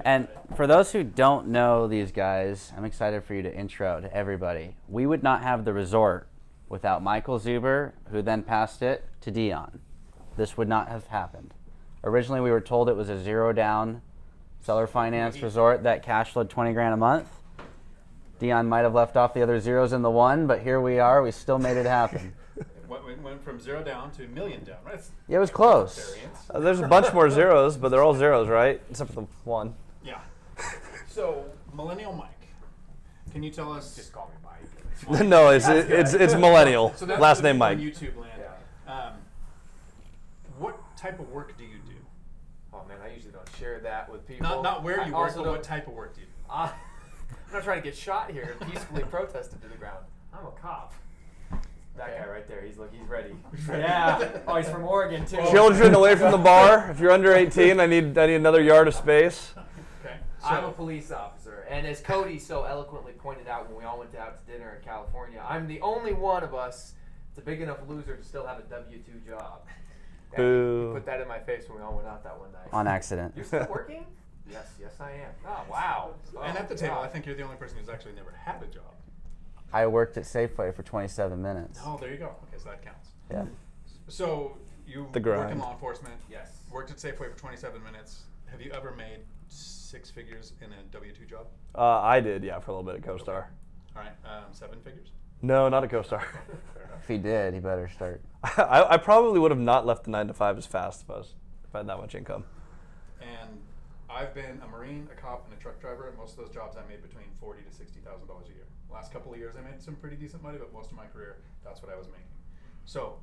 And for those who don't know these guys, I'm excited for you to intro to everybody. We would not have the resort without Michael Zuber, who then passed it to Dion. This would not have happened. Originally, we were told it was a zero down seller finance resort that cash flowed 20 grand a month. Dion might have left off the other zeros in the one, but here we are. We still made it happen. Went from zero down to a million down, right? Yeah, it was close. There's a bunch more zeros, but they're all zeros, right? Except for the one. Yeah. So, Millennial Mike, can you tell us? Just call me Mike. No, it's millennial. So that's last name Mike. on YouTube land. Yeah. What type of work do you do? Oh man, I usually don't share that with people. Not where you work, but what type of work do you do? I'm not trying to get shot here and peacefully protested to the ground. I'm a cop. That guy right there, he's ready. Yeah. Oh, he's from Oregon too. Children away from the bar. If you're under 18, I need another yard of space. Okay. I'm a police officer, and as Cody so eloquently pointed out when we all went out to dinner in California, I'm the only one of us that's a big enough loser to still have a W-2 job. And you put that in my face when we all went out that one night. On accident. You're still working? Yes, I am. Oh, wow. And at the table, I think you're the only person who's actually never had a job. I worked at Safeway for 27 minutes. Oh, there you go. Okay, so that counts. Yeah. So you The work grind. in law enforcement. Yes. Worked at Safeway for 27 minutes. Have you ever made 6 figures in a W-2 job? I did, yeah, for a little bit at CoStar. All right, 7 figures? No, not at CoStar. Fair enough. If he did, he better start. I probably would have not left the 9 to 5 as fast if I had that much income. And I've been a Marine, a cop, and a truck driver, and most of those jobs I made between $40,000 to $60,000 a year. Last couple of years I made some pretty decent money, but most of my career, that's what I was making. So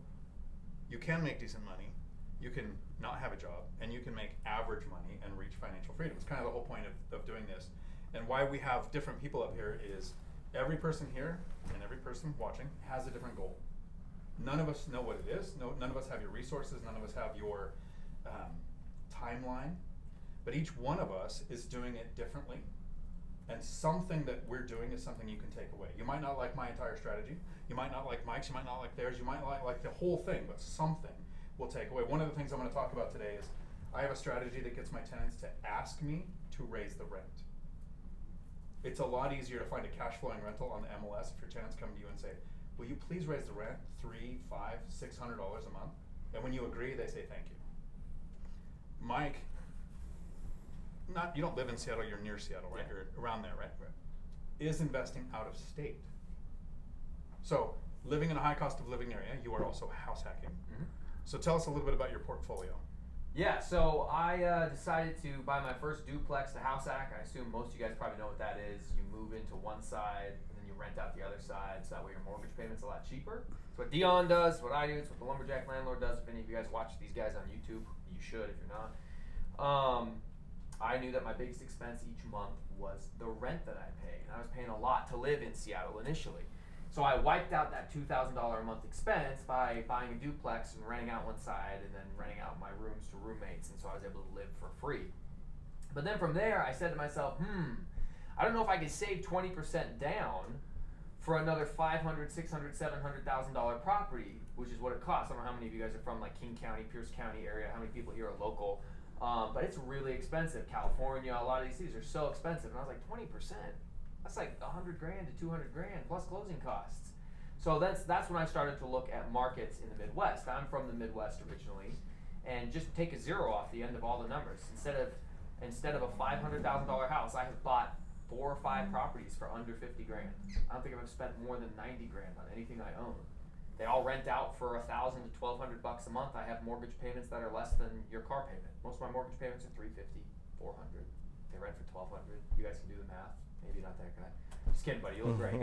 you can make decent money, you can not have a job, and you can make average money and reach financial freedom. It's kind of the whole point of doing this. And why we have different people up here is every person here and every person watching has a different goal. None of us know what it is. None of us have your resources. None of us have your timeline. But each one of us is doing it differently. And something that we're doing is something you can take away. You might not like my entire strategy. You might not like Mike's. You might not like theirs. You might not like the whole thing, but something we'll take away. One of the things I'm going to talk about today is I have a strategy that gets my tenants to ask me to raise the rent. It's a lot easier to find a cash flowing rental on the MLS if your tenants come to you and say, will you please raise the rent $300, $500, $600 a month? And when you agree, they say thank you. Mike, you don't live in Seattle, you're near Seattle, right? Yeah. You're around there, right? Is investing out of state. So living in a high cost of living area, you are also house hacking. Mm-hmm. So tell us a little bit about your portfolio. Yeah, so I decided to buy my first duplex to house hack. I assume most of you guys probably know what that is. You move into one side and then you rent out the other side, so that way your mortgage payment's a lot cheaper. It's what Dion does, what I do, it's what the Lumberjack Landlord does. If any of you guys watch these guys on YouTube, you should if you're not. I knew that my biggest expense each month was the rent that I pay. And I was paying a lot to live in Seattle initially. So I wiped out that $2,000 a month expense by buying a duplex and renting out one side and then renting out my rooms to roommates. And so I was able to live for free. But then from there, I said to myself, I don't know if I could save 20% down for another $500,000, $600,000, $700,000 property, which is what it costs. I don't know how many of you guys are from like King County, Pierce County area, how many people here are local. But it's really expensive. California, a lot of these cities are so expensive. And I was like, 20%? That's like $100,000 to $200,000 plus closing costs. So that's when I started to look at markets in the Midwest. I'm from the Midwest originally, and just take a zero off the end of all the numbers. Instead of a $500,000 house, I have bought 4 or 5 properties for under $50,000. I don't think I've spent more than $90,000 on anything I own. They all rent out for $1,000 to $1,200 a month. I have mortgage payments that are less than your car payment. Most of my mortgage payments are $350, $400. They rent for $1,200. You guys can do the math. Maybe not that guy. Just kidding, buddy. You look great.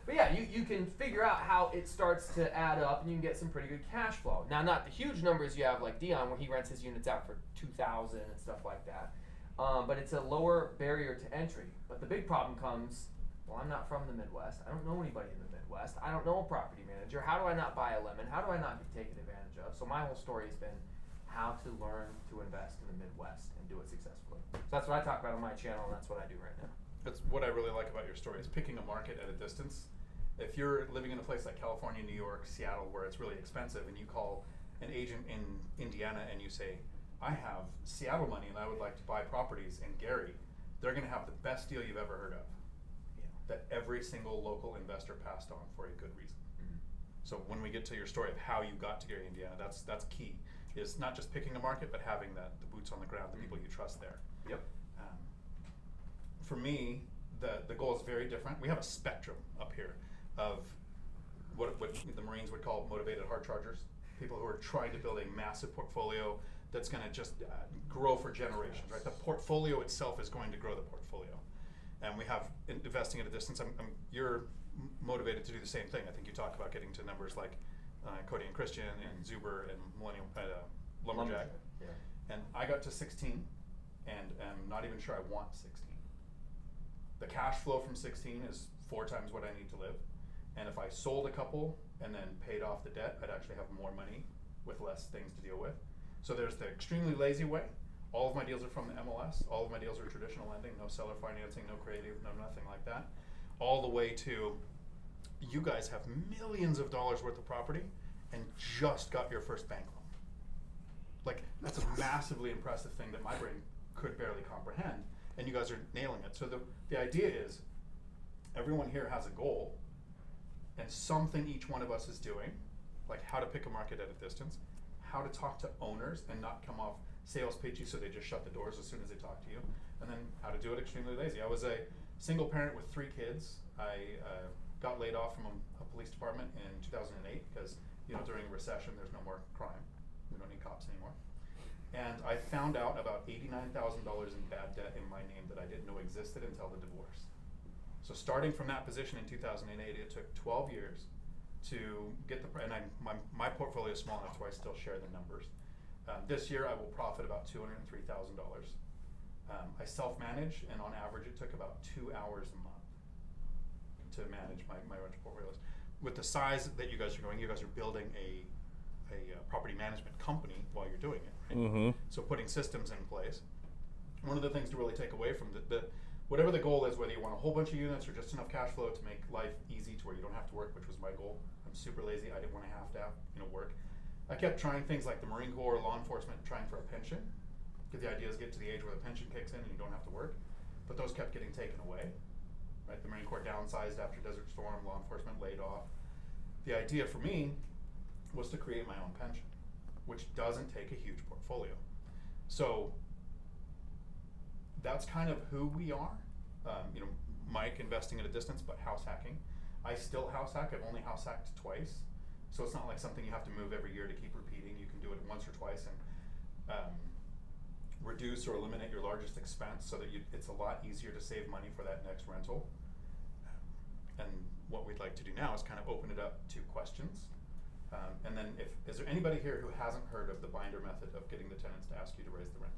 But yeah, you can figure out how it starts to add up, and you can get some pretty good cash flow. Now, not the huge numbers you have like Dion, where he rents his units out for $2,000 and stuff like that. But it's a lower barrier to entry. But the big problem comes, well, I'm not from the Midwest. I don't know anybody in the Midwest. I don't know a property manager. How do I not buy a lemon? How do I not be taken advantage of? So my whole story has been how to learn to invest in the Midwest and do it successfully. So that's what I talk about on my channel, and that's what I do right now. That's what I really like about your story is picking a market at a distance. If you're living in a place like California, New York, Seattle, where it's really expensive, and you call an agent in Indiana and you say, I have Seattle money and I would like to buy properties in Gary, they're going to have the best deal you've ever heard of. That every single local investor passed on for a good reason. So when we get to your story of how you got to Gary, Indiana, that's key. Is not just picking a market, but having the boots on the ground, the people you trust there. Yep. For me, the goal is very different. We have a spectrum up here of what the Marines would call motivated hard chargers, people who are trying to build a massive portfolio that's going to just grow for generations. Right, the portfolio itself is going to grow the portfolio, and we have investing at a distance. You're motivated to do the same thing. I think you talk about getting to numbers like Cody and Christian and Zuber and Millennium Lumberjack. Yeah. And I got to 16, and I'm not even sure I want 16. The cash flow from 16 is 4 times what I need to live. And if I sold a couple and then paid off the debt, I'd actually have more money with less things to deal with. So there's the extremely lazy way. All of my deals are from the MLS. All of my deals are traditional lending, no seller financing, no creative, no nothing like that. All the way to, you guys have millions of dollars worth of property and just got your first bank loan. Like, that's a massively impressive thing that my brain could barely comprehend, and you guys are nailing it. So the idea is, everyone here has a goal, and something each one of us is doing, like how to pick a market at a distance, how to talk to owners and not come off sales pitchy so they just shut the doors as soon as they talk to you, and then how to do it extremely lazy. I was a single parent with 3 kids. I got laid off from a police department in 2008 because, during a recession, there's no more crime. We don't need cops anymore. And I found out about $89,000 in bad debt in my name that I didn't know existed until the divorce. So starting from that position in 2008, it took 12 years to get and my portfolio is small enough where I still share the numbers. This year I will profit about $203,000. I self-manage, and on average it took about 2 hours a month to manage my rental portfolios. With the size that you guys are going, you guys are building a property management company while you're doing it. Right? Mm-hmm. So putting systems in place. One of the things to really take away from whatever the goal is, whether you want a whole bunch of units or just enough cash flow to make life easy to where you don't have to work, which was my goal. I'm super lazy. I didn't want to have work. I kept trying things like the Marine Corps, law enforcement, trying for a pension. Because the idea is get to the age where the pension kicks in and you don't have to work. But those kept getting taken away. Right? The Marine Corps downsized after Desert Storm, law enforcement laid off. The idea for me was to create my own pension, which doesn't take a huge portfolio. So that's kind of who we are. Mike investing at a distance, but house hacking. I still house hack. I've only house hacked twice. So it's not like something you have to move every year to keep repeating. You can do it once or twice and reduce or eliminate your largest expense so that it's a lot easier to save money for that next rental. And what we'd like to do now is kind of open it up to questions. And then is there anybody here who hasn't heard of the binder method of getting the tenants to ask you to raise the rent?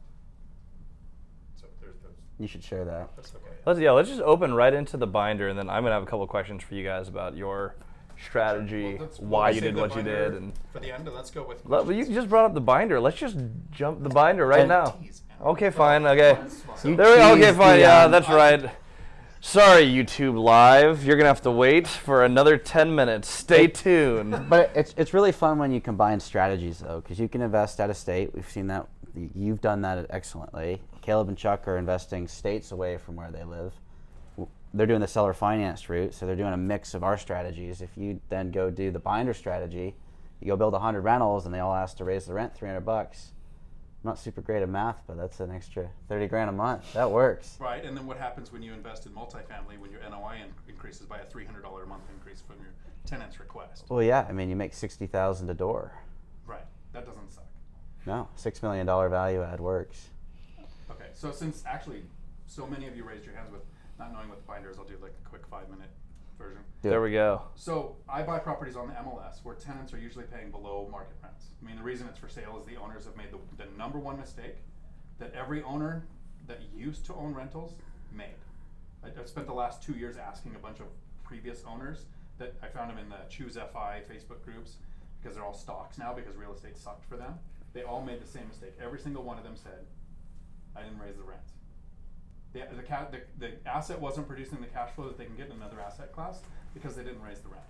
So there's those. You should share that. That's okay. Let's just open right into the binder, and then I'm gonna have a couple of questions for you guys about your strategy, Well, why we'll you save did the what you binder did, and for the end. Let's go with. well, you just brought up the binder. Let's just jump the binder right And now. Tease, man. Okay, fine. Okay, You there we go. Okay, teased fine. the, Yeah, that's right. Sorry, YouTube Live. You're gonna have to wait for another 10 minutes. Stay tuned. But it's really fun when you combine strategies, though, because you can invest out of state. We've seen that. You've done that excellently. Caleb and Chuck are investing states away from where they live. They're doing the seller finance route, so they're doing a mix of our strategies. If you then go do the binder strategy, you go build 100 rentals, and they all ask to raise the rent $300. I'm not super great at math, but that's an extra 30 grand a month. That works. Right, and then what happens when you invest in multifamily when your NOI increases by a $300 a month increase from your tenant's request? Well, yeah. I mean, you make $60,000 a door. Right, that doesn't suck. No, $6 million value add works. Okay, so since actually so many of you raised your hands with not knowing what the binder is, I'll do like the quick 5-minute version. There we go. So I buy properties on the MLS where tenants are usually paying below market rents. I mean, the reason it's for sale is the owners have made the number one mistake that every owner that used to own rentals made. I've spent the last 2 years asking a bunch of previous owners that I found them in the Choose FI Facebook groups because they're all stocks now because real estate sucked for them. They all made the same mistake. Every single one of them said, I didn't raise the rent. The asset wasn't producing the cash flow that they can get in another asset class because they didn't raise the rent.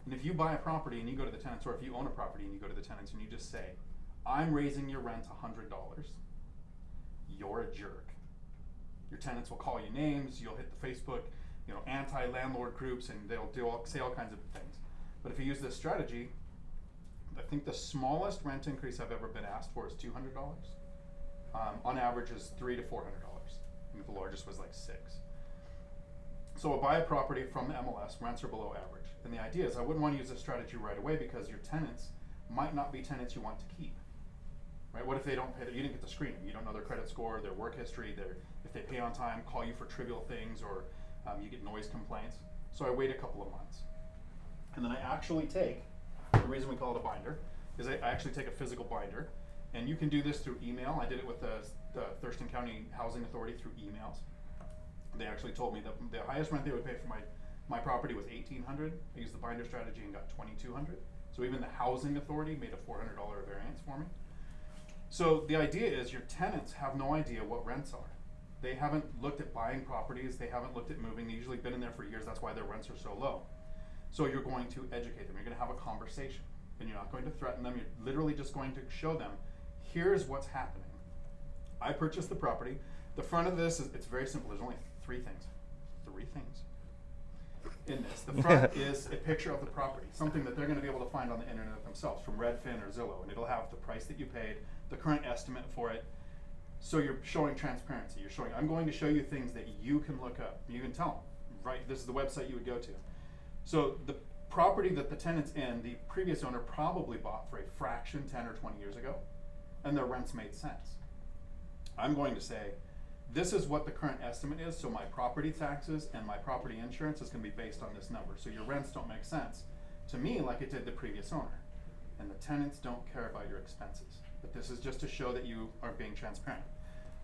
And if you buy a property and you go to the tenants, or if you own a property and you go to the tenants and you just say, I'm raising your rent $100. You're a jerk. Your tenants will call you names. You'll hit the Facebook, anti-landlord groups, and they'll say all kinds of things. But if you use this strategy, I think the smallest rent increase I've ever been asked for is $200. On average is $300 to $400. I think the largest was like $600. So I buy a property from the MLS, rents are below average. And the idea is I wouldn't want to use this strategy right away because your tenants might not be tenants you want to keep. Right? What if they don't pay? You didn't get to screen them. You don't know their credit score, their work history, if they pay on time, call you for trivial things, or you get noise complaints. So I wait a couple of months. And then I actually take, the reason we call it a binder, is I actually take a physical binder. And you can do this through email. I did it with the Thurston County Housing Authority through emails. They actually told me that the highest rent they would pay for my property was $1,800. I used the binder strategy and got $2,200. So even the Housing Authority made a $400 variance for me. So the idea is your tenants have no idea what rents are. They haven't looked at buying properties. They haven't looked at moving. They've usually been in there for years. That's why their rents are so low. So you're going to educate them. You're going to have a conversation. And you're not going to threaten them. You're literally just going to show them, here's what's happening. I purchased the property. The front of this, it's very simple. There's only three things in this. The front is a picture of the property, something that they're going to be able to find on the internet themselves from Redfin or Zillow, and it'll have the price that you paid, the current estimate for it. So you're showing transparency. You're showing, I'm going to show you things that you can look up. You can tell them, right? This is the website you would go to. So the property that the tenant's in, the previous owner probably bought for a fraction 10 or 20 years ago, and their rents made sense. I'm going to say, this is what the current estimate is, so my property taxes and my property insurance is going to be based on this number. So your rents don't make sense to me like it did the previous owner. And the tenants don't care about your expenses. But this is just to show that you are being transparent.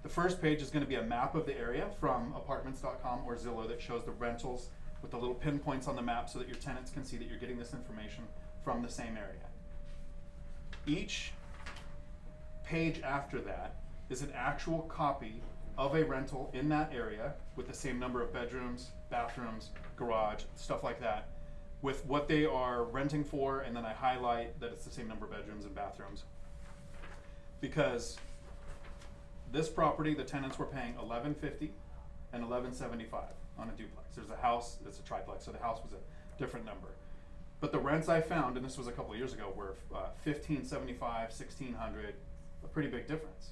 The first page is going to be a map of the area from apartments.com or Zillow that shows the rentals with the little pinpoints on the map so that your tenants can see that you're getting this information from the same area. Each page after that is an actual copy of a rental in that area with the same number of bedrooms, bathrooms, garage, stuff like that, with what they are renting for, and then I highlight that it's the same number of bedrooms and bathrooms. Because this property, the tenants were paying $1,150 and $1,175 on a duplex. There's a house, it's a triplex, so the house was a different number. But the rents I found, and this was a couple of years ago, were $1,575, $1,600, a pretty big difference.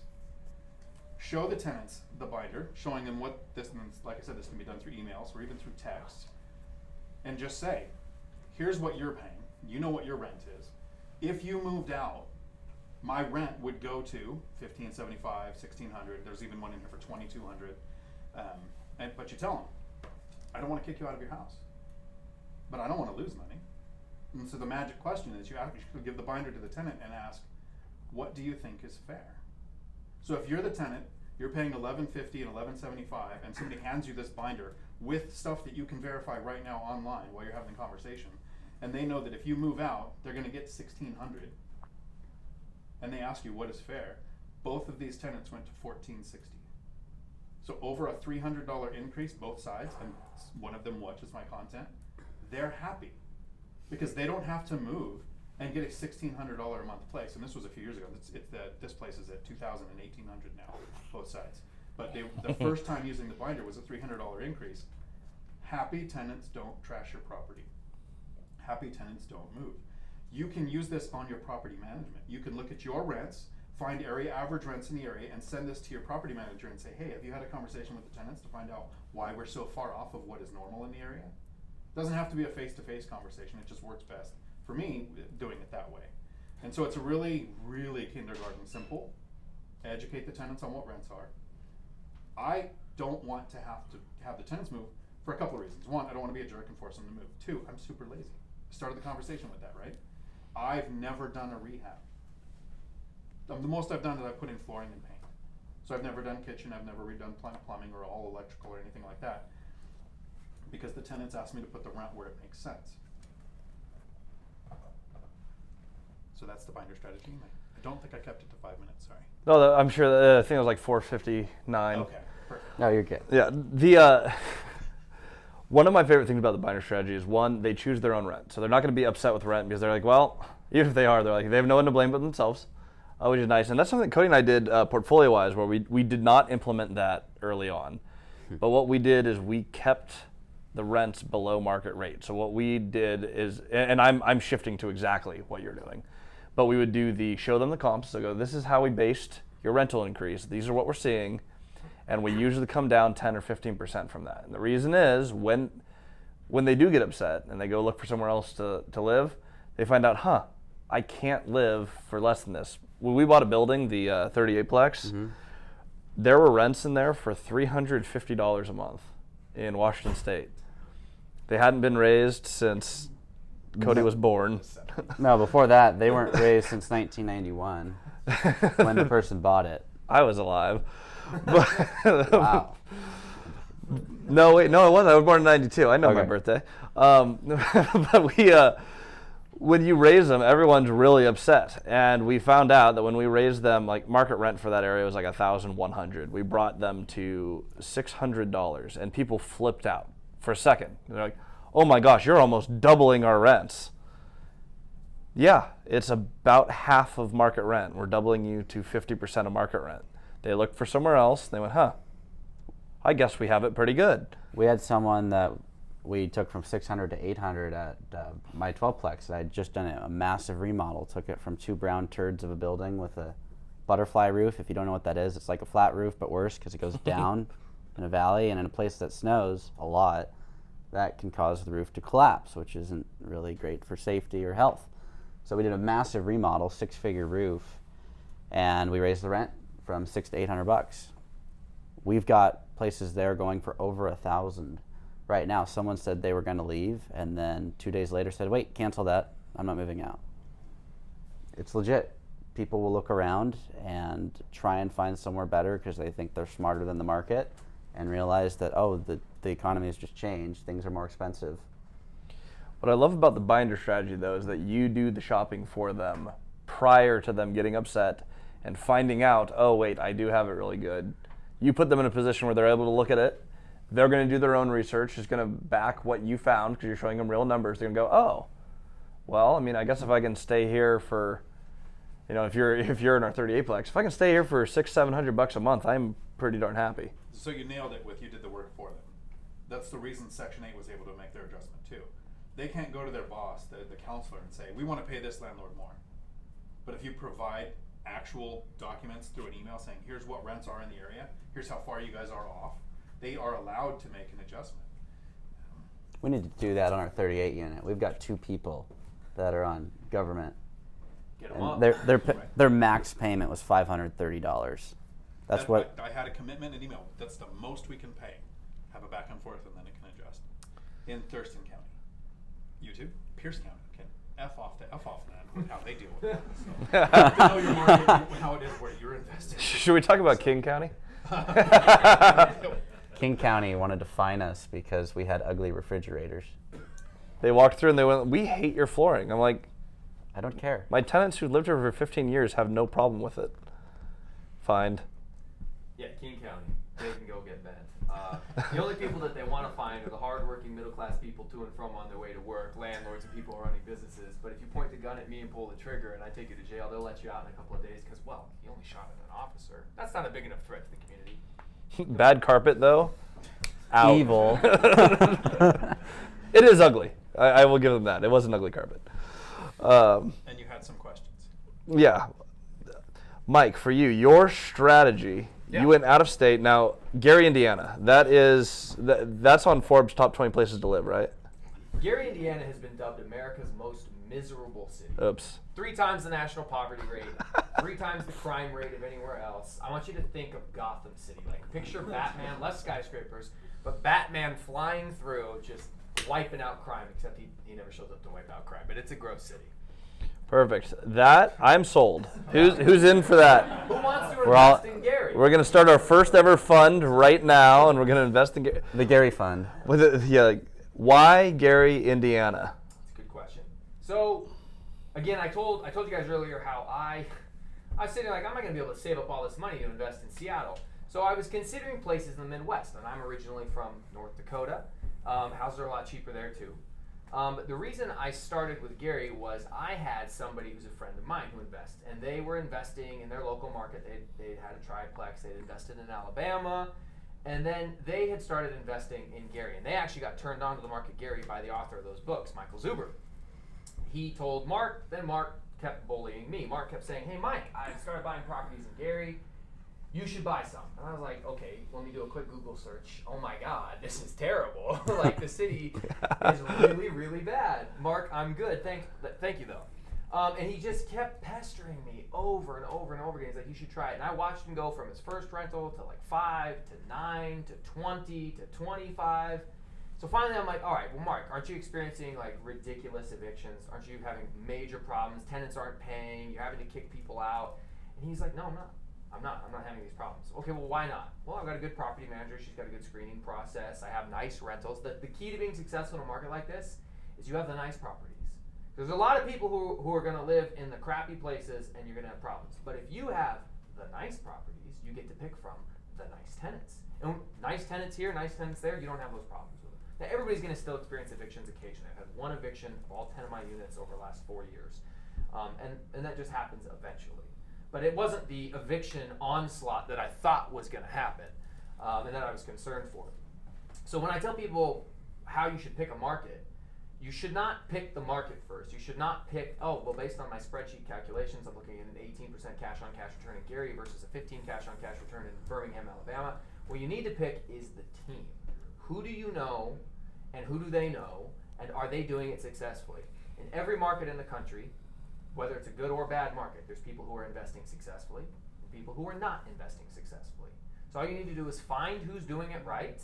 Show the tenants the binder, showing them what this, and like I said, this can be done through emails or even through text, and just say, here's what you're paying, you know what your rent is. If you moved out, my rent would go to $1,575, $1,600, there's even one in here for $2,200, but you tell them, I don't want to kick you out of your house, but I don't want to lose money. And so the magic question is you actually give the binder to the tenant and ask, what do you think is fair? So if you're the tenant, you're paying $1,150 and $1,175, and somebody hands you this binder with stuff that you can verify right now online while you're having the conversation, and they know that if you move out, they're going to get $1,600, and they ask you what is fair, both of these tenants went to $1,460. So over a $300 increase, both sides, and one of them watches my content, they're happy because they don't have to move and get a $1,600 a month place. And this was a few years ago. This place is at $2,000 and $1,800 now, both sides. But the first time using the binder was a $300 increase. Happy tenants don't trash your property. Happy tenants don't move. You can use this on your property management. You can look at your rents, find average rents in the area, and send this to your property manager and say, hey, have you had a conversation with the tenants to find out why we're so far off of what is normal in the area? It doesn't have to be a face-to-face conversation. It just works best for me doing it that way. And so it's a really, really kindergarten simple. Educate the tenants on what rents are. I don't want to have the tenants move for a couple of reasons. One, I don't want to be a jerk and force them to move. Two, I'm super lazy. Started the conversation with that, right? I've never done a rehab. The most I've done is I've put in flooring and paint. So I've never done kitchen, I've never redone plumbing or all electrical or anything like that, because the tenants asked me to put the rent where it makes sense. So that's the binder strategy. I don't think I kept it to 5 minutes, sorry. No, I'm sure, I think it was like 4:59. Okay, perfect. No, you're good. Yeah, the one of my favorite things about the binder strategy is, one, they choose their own rent. So they're not going to be upset with rent because they're like, well, even if they are, they're like, they have no one to blame but themselves. which is nice. And that's something Cody and I did portfolio-wise, where we did not implement that early on. But what we did is we kept the rents below market rate. So what we did is, and I'm shifting to exactly what you're doing, but we would do show them the comps. So go, this is how we based your rental increase. These are what we're seeing. And we usually come down 10 or 15% from that. And the reason is when they do get upset and they go look for somewhere else to live, they find out, I can't live for less than this. When we bought a building, the 38plex, there were rents in there for $350 a month in Washington State. They hadn't been raised since Cody was born. No, before that, they weren't raised since 1991 when the person bought it. I was alive. Wow. No, wait, no, it wasn't. I was born in 92. I know my Okay. birthday. But when you raise them, everyone's really upset. And we found out that when we raised them, like market rent for that area was like $1,100. We brought them to $600, and people flipped out for a second. They're like, "Oh my gosh, you're almost doubling our rents." Yeah, it's about half of market rent. We're doubling you to 50% of market rent. They looked for somewhere else. And they went, I guess we have it pretty good. We had someone that we took from 600 to 800 at my 12plex. I had just done a massive remodel. Took it from 2 brown turds of a building with a butterfly roof. If you don't know what that is, it's like a flat roof, but worse because it goes down in a valley. And in a place that snows a lot, that can cause the roof to collapse, which isn't really great for safety or health. So we did a massive remodel, 6-figure roof, and we raised the rent from $600 to $800. We've got places there going for over $1,000 right now. Someone said they were going to leave, and then 2 days later said, "Wait, cancel that. I'm not moving out." It's legit. People will look around and try and find somewhere better because they think they're smarter than the market, and realize that the economy has just changed. Things are more expensive. What I love about the binder strategy, though, is that you do the shopping for them prior to them getting upset and finding out, oh, wait, I do have it really good. You put them in a position where they're able to look at it. They're going to do their own research. It's going to back what you found because you're showing them real numbers. They're going to go, oh, well, I mean, I guess if I can stay here for, if you're in our 38plex, if I can stay here for $600-700 a month, I'm pretty darn happy. So you nailed it with you did the work for them. That's the reason Section 8 was able to make their adjustment too. They can't go to their boss, the counselor, and say, "We want to pay this landlord more." But if you provide actual documents through an email saying, "Here's what rents are in the area, here's how far you guys are off," they are allowed to make an adjustment. We need to do that on our 38 unit. We've got 2 people that are on government. Get them And up. their max payment was $530. That's what I had a commitment in email. That's the most we can pay. Have a back and forth, and then it can adjust. In Thurston County, YouTube, Pierce County can F off that with how they deal with it. So, to know your market, how it is where you're invested. Should we talk about King County? King County wanted to fine us because we had ugly refrigerators. They walked through and they went, "We hate your flooring." I'm like, I don't care. my tenants who lived here for 15 years have no problem with it. Fined. Yeah, King County. They can go get bent. The only people that they want to find are the hardworking middle-class people to and from on their way to work, landlords and people running businesses. But if you point the gun at me and pull the trigger and I take you to jail, they'll let you out in a couple of days because, well, you only shot at an officer. That's not a big enough threat to the community. Bad carpet, though. Out. Evil. It is ugly. I will give them that. It was an ugly carpet. And you had some questions. Yeah. Mike, for you, your strategy, Yeah. you went out of state. Now, Gary, Indiana, that's on Forbes' top 20 places to live, right? Gary, Indiana has been dubbed America's most miserable city. Oops. 3 times the national poverty rate, 3 times the crime rate of anywhere else. I want you to think of Gotham City. Like, picture Batman, less skyscrapers, but Batman flying through, just wiping out crime, except he never shows up to wipe out crime. But it's a gross city. Perfect. That, I'm sold. Who's in for that? Who wants to We're all- invest in Gary? We're going to start our first ever fund right now, and we're going to invest in Gary. The Gary Fund. Why Gary, Indiana? That's a good question. So, again, I told you guys earlier how I was sitting like, I'm not going to be able to save up all this money to invest in Seattle. So I was considering places in the Midwest, and I'm originally from North Dakota. Houses are a lot cheaper there too. But the reason I started with Gary was I had somebody who's a friend of mine who invests, and they were investing in their local market. They had a triplex. They'd invested in Alabama, and then they had started investing in Gary, and they actually got turned on to the market Gary by the author of those books, Michael Zuber. He told Mark, then Mark kept bullying me. Mark kept saying, "Hey Mike, I started buying properties in Gary. You should buy some." And I was like, okay, let me do a quick Google search. Oh my God, this is terrible. Like, the city is really, really bad. Mark, I'm good. Thank you though. And he just kept pestering me over and over and over again. He's like, you should try it. And I watched him go from his first rental to like 5 to 9 to 20 to 25. So finally I'm like, all right, well Mark, aren't you experiencing like ridiculous evictions? Aren't you having major problems? Tenants aren't paying, you're having to kick people out. And he's like, no, I'm not. I'm not having these problems. Okay, well why not? Well, I've got a good property manager, she's got a good screening process, I have nice rentals. The key to being successful in a market like this is you have the nice properties. There's a lot of people who are gonna live in the crappy places and you're gonna have problems. But if you have the nice properties, you get to pick from the nice tenants. And nice tenants here, nice tenants there, you don't have those problems with them. Now everybody's gonna still experience evictions occasionally. I've had one eviction of all 10 of my units over the last 4 years. And that just happens eventually. But it wasn't the eviction onslaught that I thought was going to happen, and that I was concerned for. So when I tell people how you should pick a market, you should not pick the market first. You should not pick, oh, well, based on my spreadsheet calculations, I'm looking at an 18% cash-on-cash return in Gary versus a 15 cash-on-cash return in Birmingham, Alabama. What you need to pick is the team. Who do you know, and who do they know, and are they doing it successfully? In every market in the country, whether it's a good or bad market, there's people who are investing successfully and people who are not investing successfully. So all you need to do is find who's doing it right,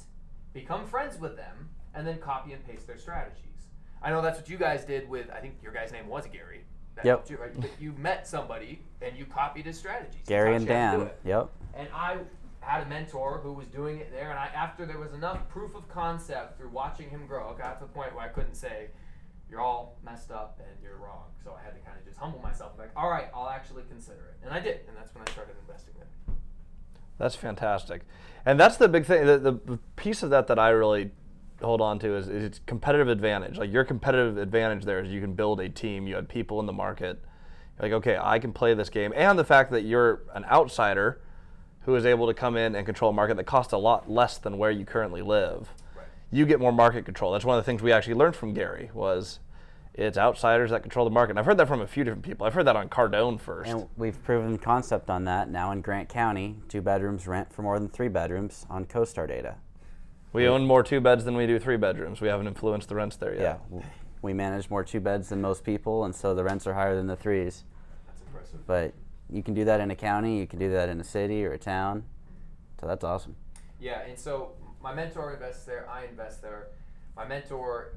become friends with them, and then copy and paste their strategies. I know that's what you guys did with, I think your guy's name was Gary. That Yep. helped you, right? But you met somebody and you copied his strategies. Gary You and taught you how to do Dan. it. Yep. And I had a mentor who was doing it there, and after there was enough proof of concept through watching him grow, I got to the point where I couldn't say, you're all messed up and you're wrong. So I had to kind of just humble myself and be like, all right, I'll actually consider it. And I did, and that's when I started investing there. That's fantastic. And that's the big thing. The piece of that I really hold on to is it's competitive advantage. Like, your competitive advantage there is you can build a team. You had people in the market. You're like, okay, I can play this game. And the fact that you're an outsider who is able to come in and control a market that costs a lot less than where you currently live. Right. You get more market control. That's one of the things we actually learned from Gary was it's outsiders that control the market. And I've heard that from a few different people. I've heard that on Cardone first. And we've proven concept on that. Now in Grant County, 2 bedrooms rent for more than 3 bedrooms on CoStar data. We own more 2 beds than we do 3 bedrooms. We haven't influenced the rents there yet. Yeah, we manage more 2 beds than most people, and so the rents are higher than the 3s. That's impressive. But you can do that in a county, you can do that in a city or a town. So that's awesome. Yeah, and so my mentor invests there, I invest there. My mentor,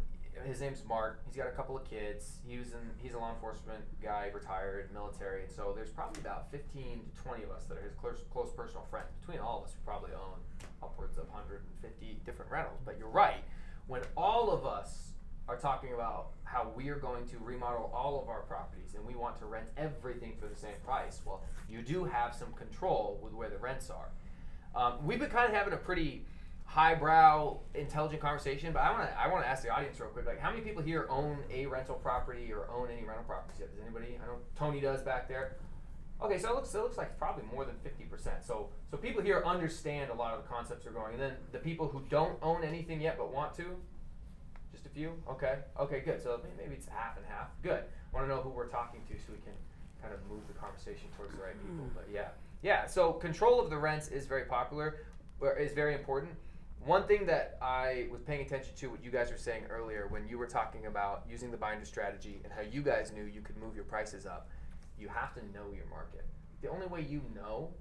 his name's Mark. He's got a couple of kids. He's a law enforcement guy, retired, military. And so there's probably about 15 to 20 of us that are his close personal friends. Between all of us, we probably own upwards of 150 different rentals. But you're right. When all of us are talking about how we are going to remodel all of our properties and we want to rent everything for the same price, well, you do have some control with where the rents are. We've been kind of having a pretty highbrow, intelligent conversation, but I want to ask the audience real quick, like, how many people here own a rental property or own any rental properties yet? Does anybody? I know Tony does back there. Okay, so it looks like probably more than 50%. So people here understand a lot of the concepts are going, and then the people who don't own anything yet but want to, just a few. Okay, good. So maybe it's half and half. Good. Want to know who we're talking to so we can kind of move the conversation towards the right people. But yeah. So control of the rents is very popular, or is very important. One thing that I was paying attention to, what you guys were saying earlier when you were talking about using the binder strategy and how you guys knew you could move your prices up, you have to know your market. The only way you know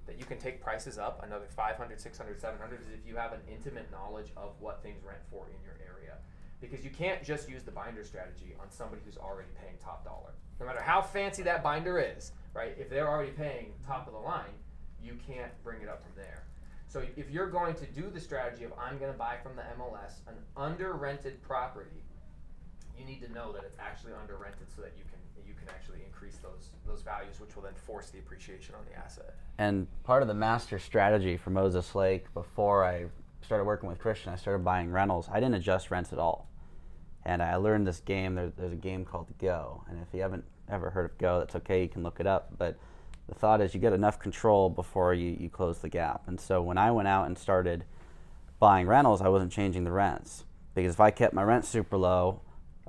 that you can take prices up another 500, 600, 700 is if you have an intimate knowledge of what things rent for in your area. Because you can't just use the binder strategy on somebody who's already paying top dollar. No matter how fancy that binder is, right? If they're already paying top of the line, you can't bring it up from there. So if you're going to do the strategy of I'm going to buy from the MLS an under-rented property, you need to know that it's actually under-rented so that you can actually increase those values, which will then force the appreciation on the asset. And part of the master strategy for Moses Lake, before I started working with Christian, I started buying rentals. I didn't adjust rents at all. And I learned this game. There's a game called Go, and if you haven't ever heard of Go, that's okay. You can look it up. But the thought is you get enough control before you close the gap. And so when I went out and started buying rentals, I wasn't changing the rents, because if I kept my rent super low,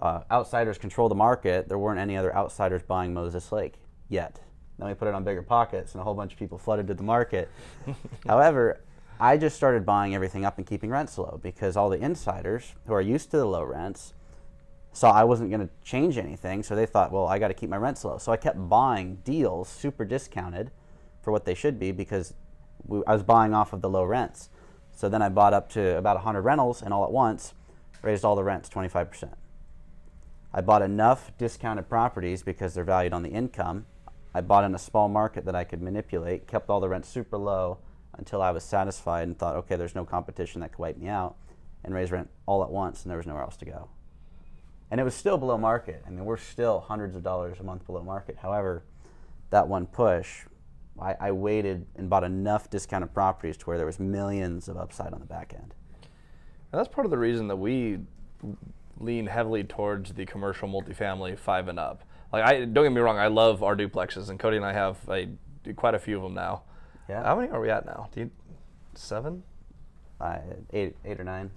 outsiders control the market. There weren't any other outsiders buying Moses Lake yet. Then we put it on Bigger Pockets, and a whole bunch of people flooded to the market. However, I just started buying everything up and keeping rents low, because all the insiders who are used to the low rents saw I wasn't going to change anything, so they thought, well, I got to keep my rents low. So I kept buying deals super discounted for what they should be, because I was buying off of the low rents. So then I bought up to about 100 rentals, and all at once raised all the rents 25%. I bought enough discounted properties because they're valued on the income. I bought in a small market that I could manipulate, kept all the rents super low until I was satisfied and thought, okay, there's no competition that could wipe me out, and raised rent all at once, and there was nowhere else to go. And it was still below market. I mean, we're still hundreds of dollars a month below market. However, that one push, I waited and bought enough discounted properties to where there was millions of upside on the back end. And that's part of the reason that we lean heavily towards the commercial multifamily 5 and up. Like, don't get me wrong, I love our duplexes, and Cody and I have quite a few of them now. Yeah. How many are we at now? 7? 8 or 9.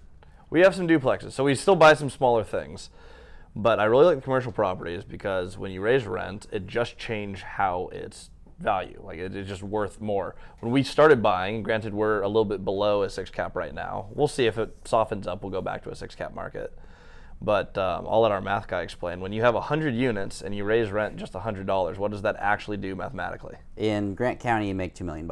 We have some duplexes, so we still buy some smaller things. But I really like the commercial properties because when you raise rent, it just changes how it's value. Like, it's just worth more. When we started buying, granted we're a little bit below a 6 cap right now. We'll see if it softens up, we'll go back to a 6 cap market. But I'll let our math guy explain. When you have 100 units and you raise rent just $100, what does that actually do mathematically? In Grant County, you make $2 million.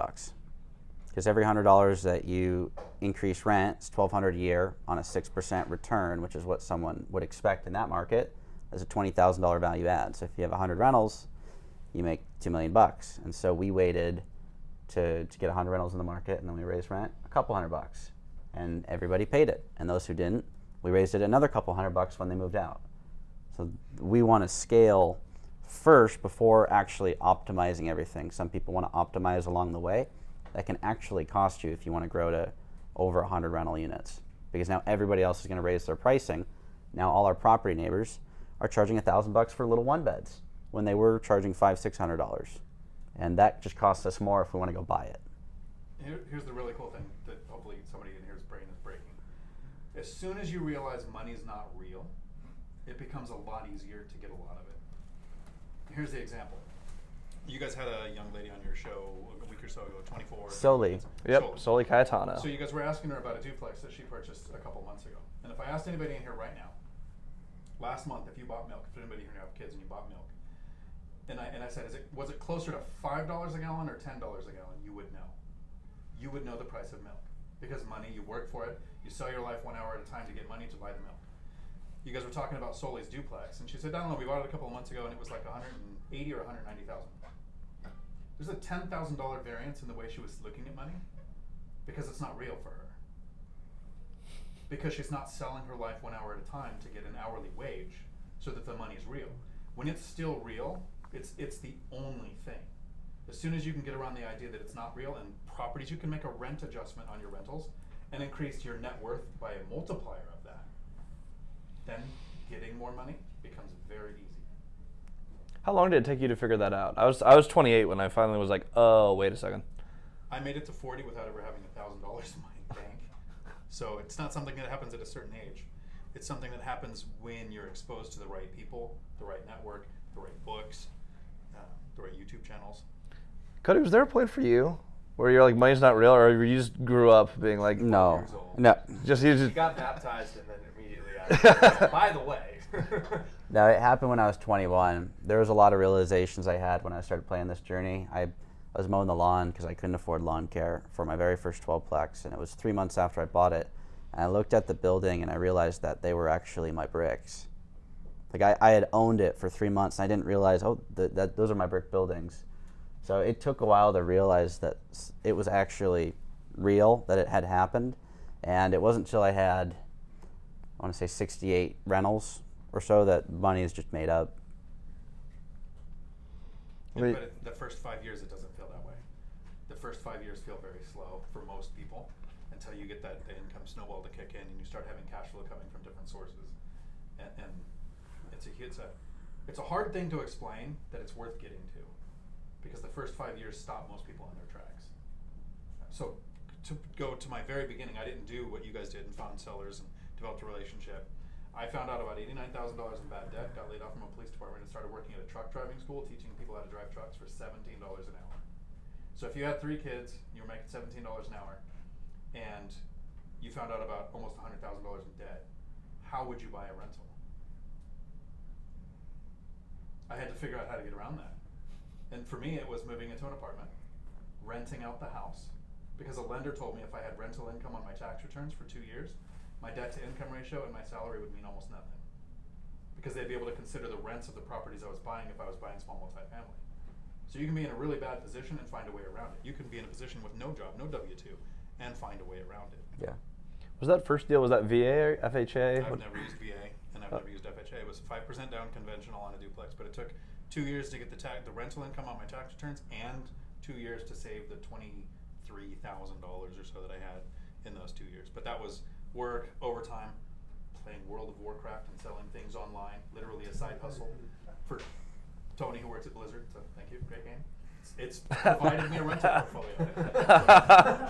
Because every $100 that you increase rent is $1,200 a year on a 6% return, which is what someone would expect in that market, as a $20,000 value add. So if you have 100 rentals, you make $2 million. And so we waited to get 100 rentals in the market, and then we raised rent a couple $100, and everybody paid it. And those who didn't, we raised it another couple $100 when they moved out. So we want to scale first before actually optimizing everything. Some people want to optimize along the way. That can actually cost you if you want to grow to over 100 rental units, because now everybody else is going to raise their pricing. Now all our property neighbors are charging $1,000 for little 1-beds when they were charging $500-$600, and that just costs us more if we want to go buy it. Here's the really cool thing that hopefully somebody in here's brain is breaking. As soon as you realize money's not real, it becomes a lot easier to get a lot of it. Here's the example. You guys had a young lady on your show a week or so ago, 24. Soli. Yep, Soli Cayetano. So you guys were asking her about a duplex that she purchased a couple months ago. And if I asked anybody in here right now, last month, if you bought milk, if anybody here have kids and you bought milk, and I said, was it closer to $5 a gallon or $10 a gallon? You would know. You would know the price of milk, because money, you work for it, you sell your life 1 hour at a time to get money to buy the milk. You guys were talking about Soli's duplex, and she said, I don't know, we bought it a couple of months ago and it was like 180 or 190,000. There's a $10,000 variance in the way she was looking at money, because it's not real for her. Because she's not selling her life 1 hour at a time to get an hourly wage so that the money's real. When it's still real, it's the only thing. As soon as you can get around the idea that it's not real, and properties, you can make a rent adjustment on your rentals and increase your net worth by a multiplier of that, then getting more money becomes very easy. How long did it take you to figure that out? I was 28 when I finally was like, oh, wait a second. I made it to 40 without ever having $1,000 in my bank. So it's not something that happens at a certain age. It's something that happens when you're exposed to the right people, the right network, the right books, the right YouTube channels. Cody, was there a point for you where you're like, money's not real, or you just grew up being like, No, years old. no, She got baptized and then immediately after. By the way. no. It happened when I was 21. There was a lot of realizations I had when I started playing this journey. I was mowing the lawn because I couldn't afford lawn care for my very first 12-plex, and it was 3 months after I bought it. And I looked at the building and I realized that they were actually my bricks. Like I had owned it for 3 months and I didn't realize, that those are my brick buildings. So it took a while to realize that it was actually real, that it had happened. And it wasn't until I had, I want to say 68 rentals or so, that money is just made up. Yeah, but the first 5 years, it doesn't feel that way. The first 5 years feel very slow for most people until you get the income snowball to kick in and you start having cash flow coming from different sources. and it's a hard thing to explain that it's worth getting to, because the first 5 years stop most people in their tracks. So to go to my very beginning, I didn't do what you guys did and found sellers and developed a relationship. I found out about $89,000 in bad debt, got laid off from a police department, and started working at a truck driving school, teaching people how to drive trucks for $17 an hour. So if you had 3 kids, you were making $17 an hour, and you found out about almost $100,000 in debt, how would you buy a rental? I had to figure out how to get around that. And for me, it was moving into an apartment, renting out the house, because a lender told me if I had rental income on my tax returns for 2 years, my debt to income ratio and my salary would mean almost nothing, because they'd be able to consider the rents of the properties I was buying if I was buying small multifamily. So you can be in a really bad position and find a way around it. You can be in a position with no job, no W-2, and find a way around it. Yeah. Was that first deal, was that VA or FHA? I've never used VA, and I've never used FHA. It was 5% down conventional on a duplex, but it took 2 years to get the rental income on my tax returns, and 2 years to save the $23,000 or so that I had in those 2 years. But that was work, overtime, playing World of Warcraft and selling things online, literally a side hustle for Tony, who works at Blizzard. So thank you, great game. It's provided me a rental portfolio.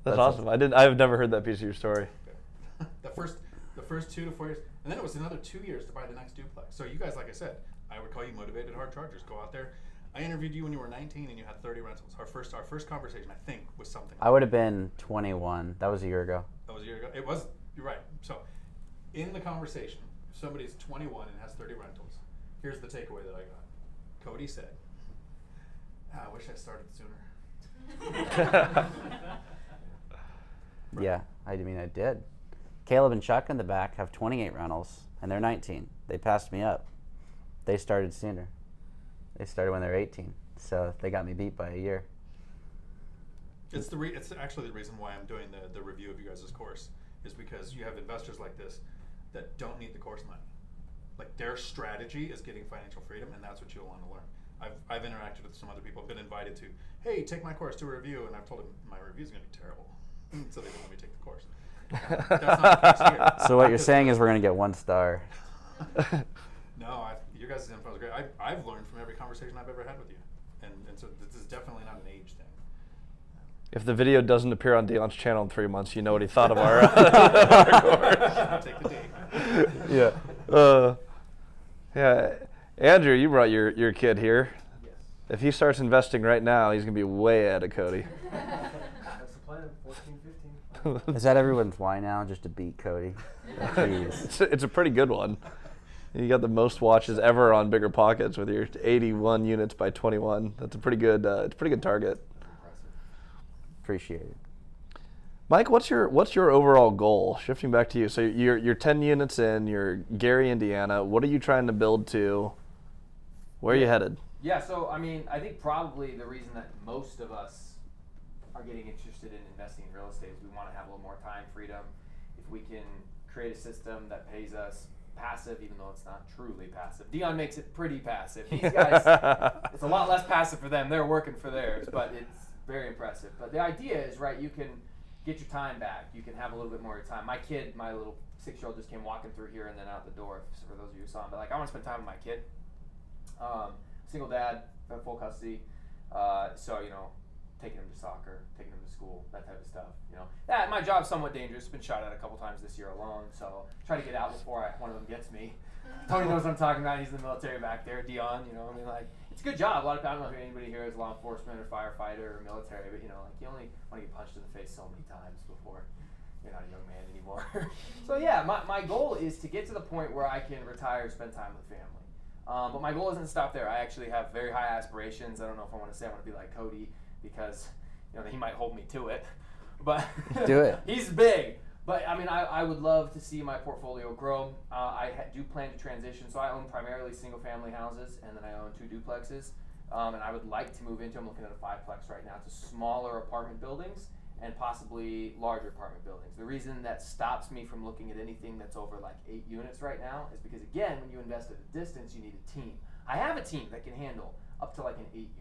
That's awesome. I've never heard that piece of your story. The first 2 to 4 years, and then it was another 2 years to buy the next duplex. So you guys, like I said, I would call you motivated hard chargers. Go out there. I interviewed you when you were 19 and you had 30 rentals. Our first conversation, I think, was something. I would have been 21. That was a year ago. That was a year ago. It was. You're right. So, in the conversation, if somebody's 21 and has 30 rentals, here's the takeaway that I got. Cody said, "I wish I started sooner." Yeah, I mean, I did. Caleb and Chuck in the back have 28 rentals, and they're 19. They passed me up. They started sooner. They started when they were 18, so they got me beat by a year. It's actually the reason why I'm doing the review of you guys' course, is because you have investors like this that don't need the course money. Like, their strategy is getting financial freedom, and that's what you'll want to learn. I've interacted with some other people. I've been invited to, hey, take my course, do a review, and I've told them my review is going to be terrible, so they don't let me take the course. That's not the case here. So what you're saying is we're going to get 1 star. No, your guys' info is great. I've learned from every conversation I've ever had with you, and so this is definitely not an age thing. If the video doesn't appear on Dion's channel in 3 months, you know what he thought of our course. Take the date. Yeah. Yeah. Andrew, you brought your kid here. Yes. If he starts investing right now, he's going to be way ahead of Cody. That's the plan, 14, 15. Is that everyone's why now, just to beat Cody? Jeez. It's a pretty good one. You got the most watches ever on Bigger Pockets with your 81 units by 21. That's a pretty good. It's a pretty good target. Appreciate it. Mike, what's your overall goal? Shifting back to you, so you're 10 units in. You're Gary, Indiana. What are you trying to build to? Where are you headed? Yeah, so I mean, I think probably the reason that most of us are getting interested in investing in real estate is we want to have a little more time freedom. If we can create a system that pays us passive, even though it's not truly passive. Dion makes it pretty passive. These guys, it's a lot less passive for them. They're working for theirs, but it's very impressive. But the idea is, right, you can get your time back. You can have a little bit more time. My kid, my little 6-year-old, just came walking through here and then out the door, for those of you who saw him. But like, I want to spend time with my kid. Single dad, full custody. So, you know, taking him to soccer, taking him to school, that type of stuff. You know, my job's somewhat dangerous. Been shot at a couple times this year alone. So try to get out before one of them gets me. Tony knows what I'm talking about. He's in the military back there. Dion, you know, I mean, like, it's a good job. A lot of people, I don't know if anybody here is law enforcement or firefighter or military, but you know, like, you only want to get punched in the face so many times before you're not a young man anymore. So yeah, my goal is to get to the point where I can retire, spend time with family. But my goal isn't to stop there. I actually have very high aspirations. I don't know if I want to say I want to be like Cody, because you know he might hold me to it. But Do it. He's big. But I mean, I would love to see my portfolio grow. I do plan to transition. So I own primarily single-family houses, and then I own 2 duplexes. And I would like to move into, I'm looking at a 5-plex right now, to smaller apartment buildings and possibly larger apartment buildings. The reason that stops me from looking at anything that's over like 8 units right now is because, again, when you invest at a distance, you need a team. I have a team that can handle up to like an 8 unit.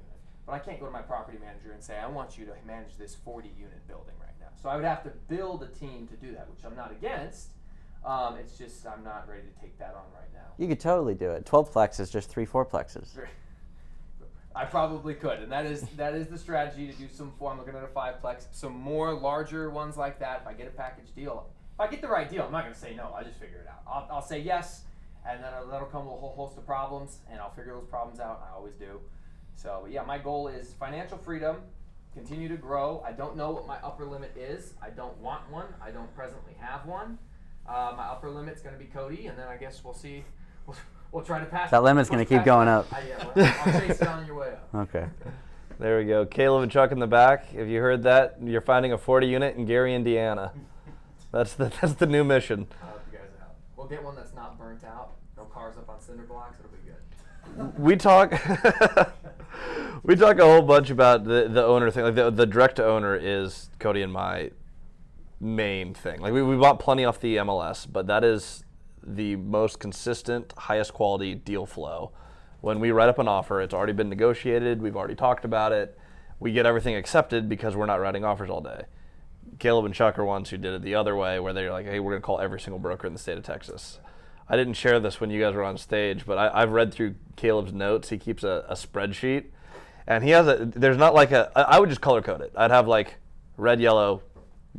But I can't go to my property manager and say, I want you to manage this 40-unit building right now. So I would have to build a team to do that, which I'm not against. It's just I'm not ready to take that on right now. You could totally do it. 12 plex is just 3 4-plexes. I probably could, and that is the strategy to do some form. I'm looking at a 5-plex, some more larger ones like that. If I get a package deal, if I get the right deal, I'm not going to say no. I just figure it out. I'll say yes, and then that'll come with a whole host of problems, and I'll figure those problems out. I always do. So, but yeah, my goal is financial freedom, continue to grow. I don't know what my upper limit is. I don't want one. I don't presently have one. My upper limit's going to be Cody, and then I guess we'll see. We'll try to pass. That limit's going to keep going up. I'll chase it on your way up. Okay. There we go. Caleb and Chuck in the back. If you heard that, you're finding a 40 unit in Gary, Indiana. That's the new mission. I'll help you guys out. We'll get one that's not burnt out. No cars up on cinder blocks. It'll be good. We talk a whole bunch about the owner thing. Like the direct to owner is Cody and my main thing. Like we bought plenty off the MLS, but that is the most consistent, highest quality deal flow. When we write up an offer, it's already been negotiated. We've already talked about it. We get everything accepted because we're not writing offers all day. Caleb and Chuck are ones who did it the other way, where they're like, hey, we're going to call every single broker in the state of Texas. I didn't share this when you guys were on stage, but I've read through Caleb's notes. He keeps a spreadsheet, and he has there's not like I would just color code it. I'd have like red, yellow,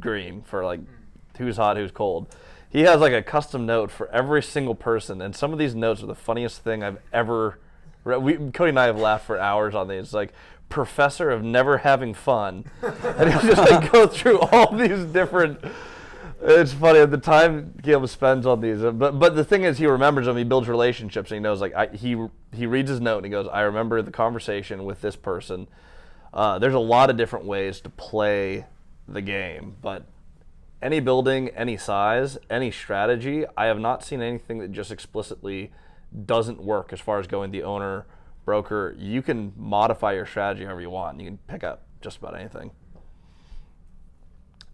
green for like who's hot, who's cold. He has like a custom note for every single person, and some of these notes are the funniest thing I've ever read. Cody and I have laughed for hours on these. It's like, professor of never having fun. And he'll just like go through all these different, it's funny, at the time Caleb spends on these, but the thing is he remembers them, he builds relationships, and he knows like, he reads his note and he goes, I remember the conversation with this person. There's a lot of different ways to play the game, but any building, any size, any strategy, I have not seen anything that just explicitly doesn't work as far as going the owner, broker. You can modify your strategy however you want. You can pick up just about anything.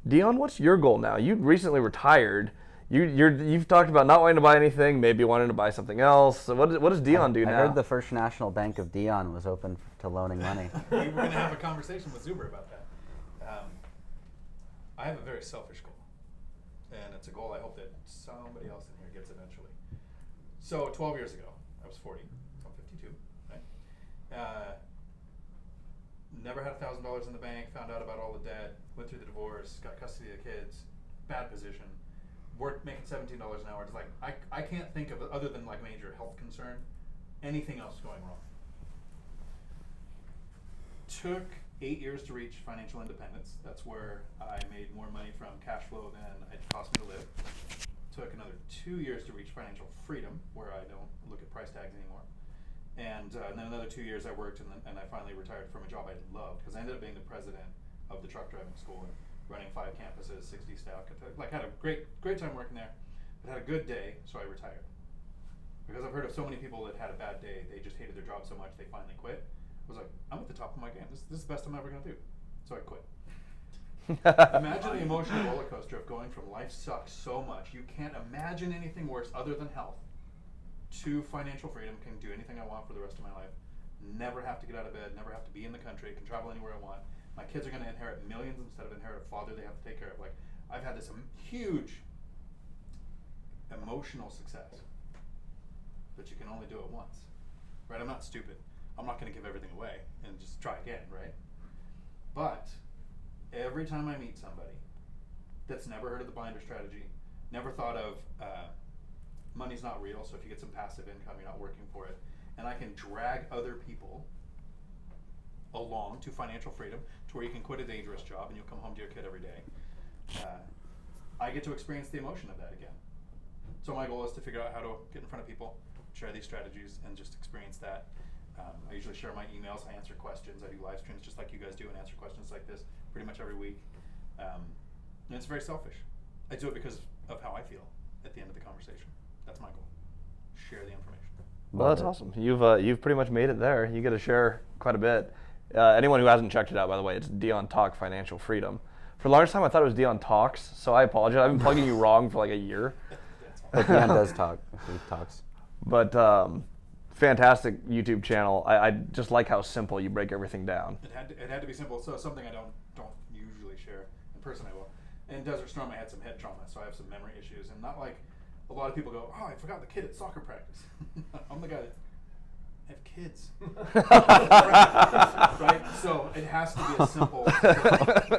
Dion, what's your goal now? You recently retired. You've talked about not wanting to buy anything, maybe wanting to buy something else. So what does Dion do now? I heard the First National Bank of Dion was open to loaning money. We were going to have a conversation with Zuber about that. I have a very selfish goal, and it's a goal I hope that somebody else in here gets eventually. So 12 years ago, I was 40, I'm 52, right? Never had $1,000 in the bank, found out about all the debt, went through the divorce, got custody of the kids, bad position, worked making $17 an hour. It's like, I can't think of, other than like major health concern, anything else going wrong. Took 8 years to reach financial independence. That's where I made more money from cash flow than it cost me to live. Took another 2 years to reach financial freedom, where I don't look at price tags anymore. And then another 2 years I worked, and I finally retired from a job I loved, because I ended up being the president of the truck driving school and running 5 campuses, 60 staff. Like, had a great time working there, but had a good day, so I retired. Because I've heard of so many people that had a bad day, they just hated their job so much they finally quit. I was like, I'm at the top of my game. This is the best I'm ever going to do. So I quit. Imagine the emotional roller coaster of going from life sucks so much, you can't imagine anything worse other than health, to financial freedom, can do anything I want for the rest of my life, never have to get out of bed, never have to be in the country, can travel anywhere I want. My kids are going to inherit millions instead of inherit a father they have to take care of. Like, I've had this huge emotional success, but you can only do it once, right? I'm not stupid. I'm not going to give everything away and just try again, right? But every time I meet somebody that's never heard of the binder strategy, never thought of money's not real, so if you get some passive income, you're not working for it, and I can drag other people along to financial freedom, to where you can quit a dangerous job and you'll come home to your kid every day, I get to experience the emotion of that again. So my goal is to figure out how to get in front of people, share these strategies, and just experience that. I usually share my emails, I answer questions, I do live streams just like you guys do, and answer questions like this pretty much every week. And it's very selfish. I do it because of how I feel at the end of the conversation. That's my goal. Share the information. Well, that's awesome. You've pretty much made it there. You get to share quite a bit. Anyone who hasn't checked it out, by the way, it's Dion Talk Financial Freedom. For the longest time, I thought it was Dion Talks, so I apologize. I've been plugging you wrong for like a year. But Dion does talk. He talks. But fantastic YouTube channel. I just like how simple you break everything down. It had to be simple. So something I don't usually share in person. I will. In Desert Storm, I had some head trauma, so I have some memory issues, and not like a lot of people go, oh, I forgot the kid at soccer practice. I'm the guy that have kids. Right? So it has to be a simple,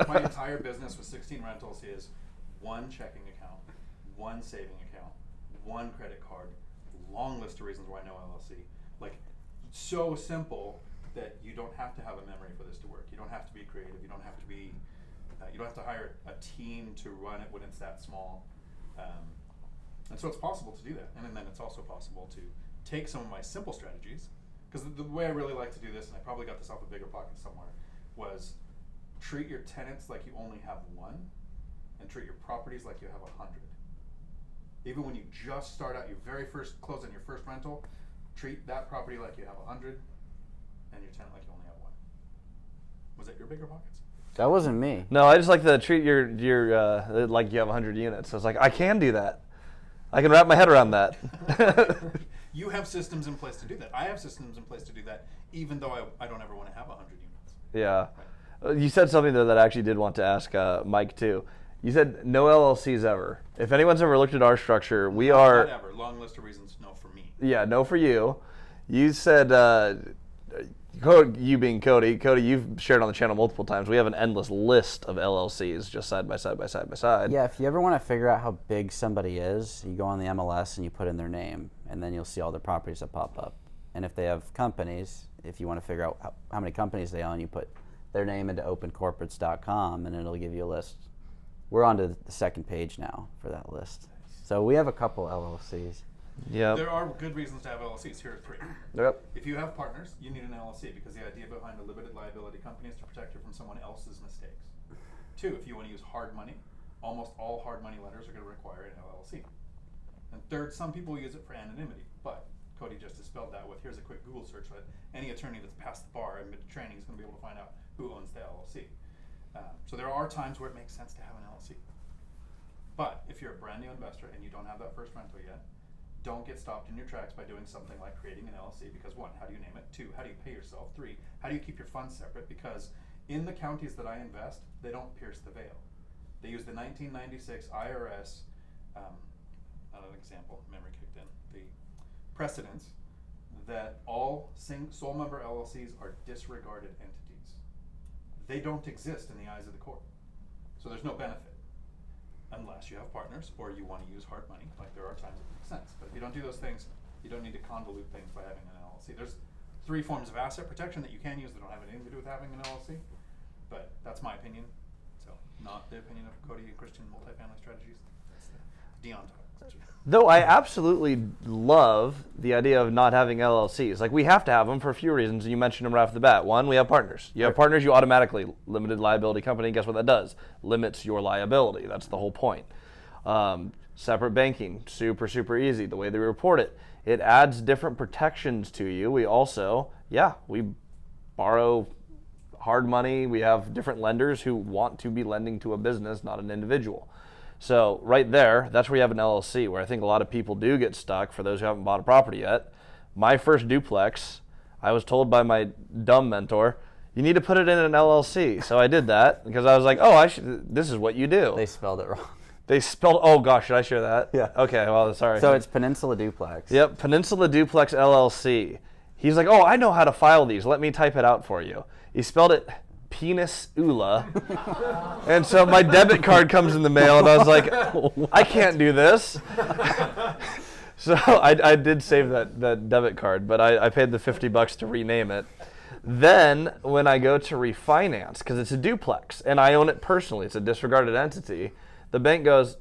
my entire business with 16 rentals is one checking account, one saving account, one credit card, long list of reasons why no LLC. Like, so simple that you don't have to have a memory for this to work. You don't have to be creative. You don't have to be, you don't have to hire a team to run it when it's that small. And so it's possible to do that. And then it's also possible to take some of my simple strategies, because the way I really like to do this, and I probably got this off a bigger pocket somewhere, was treat your tenants like you only have one, and treat your properties like you have 100. Even when you just start out, your very first close on your first rental, treat that property like you have 100, and your tenant like you only have one. Was that your bigger pockets? That wasn't me. No, I just like to treat your like you have 100 units. I was like, I can do that. I can wrap my head around that. You have systems in place to do that. I have systems in place to do that, even though I don't ever want to have 100 units. Yeah. Right. You said something though that I actually did want to ask Mike too. You said no LLCs ever. If anyone's ever looked at our structure, we are. Not ever. Long list of reasons, no for me. Yeah, no for you. You said, you being Cody, you've shared on the channel multiple times. We have an endless list of LLCs just side by side by side by side. Yeah, if you ever want to figure out how big somebody is, you go on the MLS and you put in their name, and then you'll see all the properties that pop up. And if they have companies, if you want to figure out how many companies they own, you put their name into opencorporates.com, and it'll give you a list. We're on to the second page now for that list. So we have a couple LLCs. Yeah. There are good reasons to have LLCs. Here are 3. Yep. If you have partners, you need an LLC, because the idea behind a limited liability company is to protect you from someone else's mistakes. 2, if you want to use hard money, almost all hard money lenders are going to require an LLC. And 3rd, some people use it for anonymity, but Cody just dispelled that with, here's a quick Google search that any attorney that's passed the bar and mid-training is going to be able to find out who owns the LLC. So there are times where it makes sense to have an LLC. But if you're a brand new investor and you don't have that first rental yet, don't get stopped in your tracks by doing something like creating an LLC, because 1, how do you name it? 2, how do you pay yourself? 3, how do you keep your funds separate? Because in the counties that I invest, they don't pierce the veil. They use the 1996 IRS, an example, memory kicked in, the precedents that all sole member LLCs are disregarded entities. They don't exist in the eyes of the court. So there's no benefit unless you have partners or you want to use hard money. Like, there are times it makes sense. But if you don't do those things, you don't need to convolute things by having an LLC. There's 3 forms of asset protection that you can use that don't have anything to do with having an LLC. But that's my opinion. So not the opinion of Cody and Christian Multifamily Strategies. That's the Dion talk. Though I absolutely love the idea of not having LLCs. Like, we have to have them for a few reasons, and you mentioned them right off the bat. 1, we have partners. You have partners, you automatically, limited liability company, guess what that does? Limits your liability. That's the whole point. Separate banking, super, super easy. The way they report it, it adds different protections to you. We also, we borrow hard money. We have different lenders who want to be lending to a business, not an individual. So right there, that's where you have an LLC, where I think a lot of people do get stuck. For those who haven't bought a property yet, my first duplex, I was told by my dumb mentor, you need to put it in an LLC. So I did that because I was like, oh, this is what you do. They spelled it wrong. They spelled, oh gosh, should I share that? Yeah. Okay, well, sorry. So it's Peninsula Duplex. Yep, Peninsula Duplex LLC. He's like, oh, I know how to file these. Let me type it out for you. He spelled it Penis Ula. And so my debit card comes in the mail, and I was like, I can't do this. So I did save that debit card, but I paid the $50 to rename it. Then when I go to refinance, because it's a duplex, and I own it personally, it's a disregarded entity, the bank goes,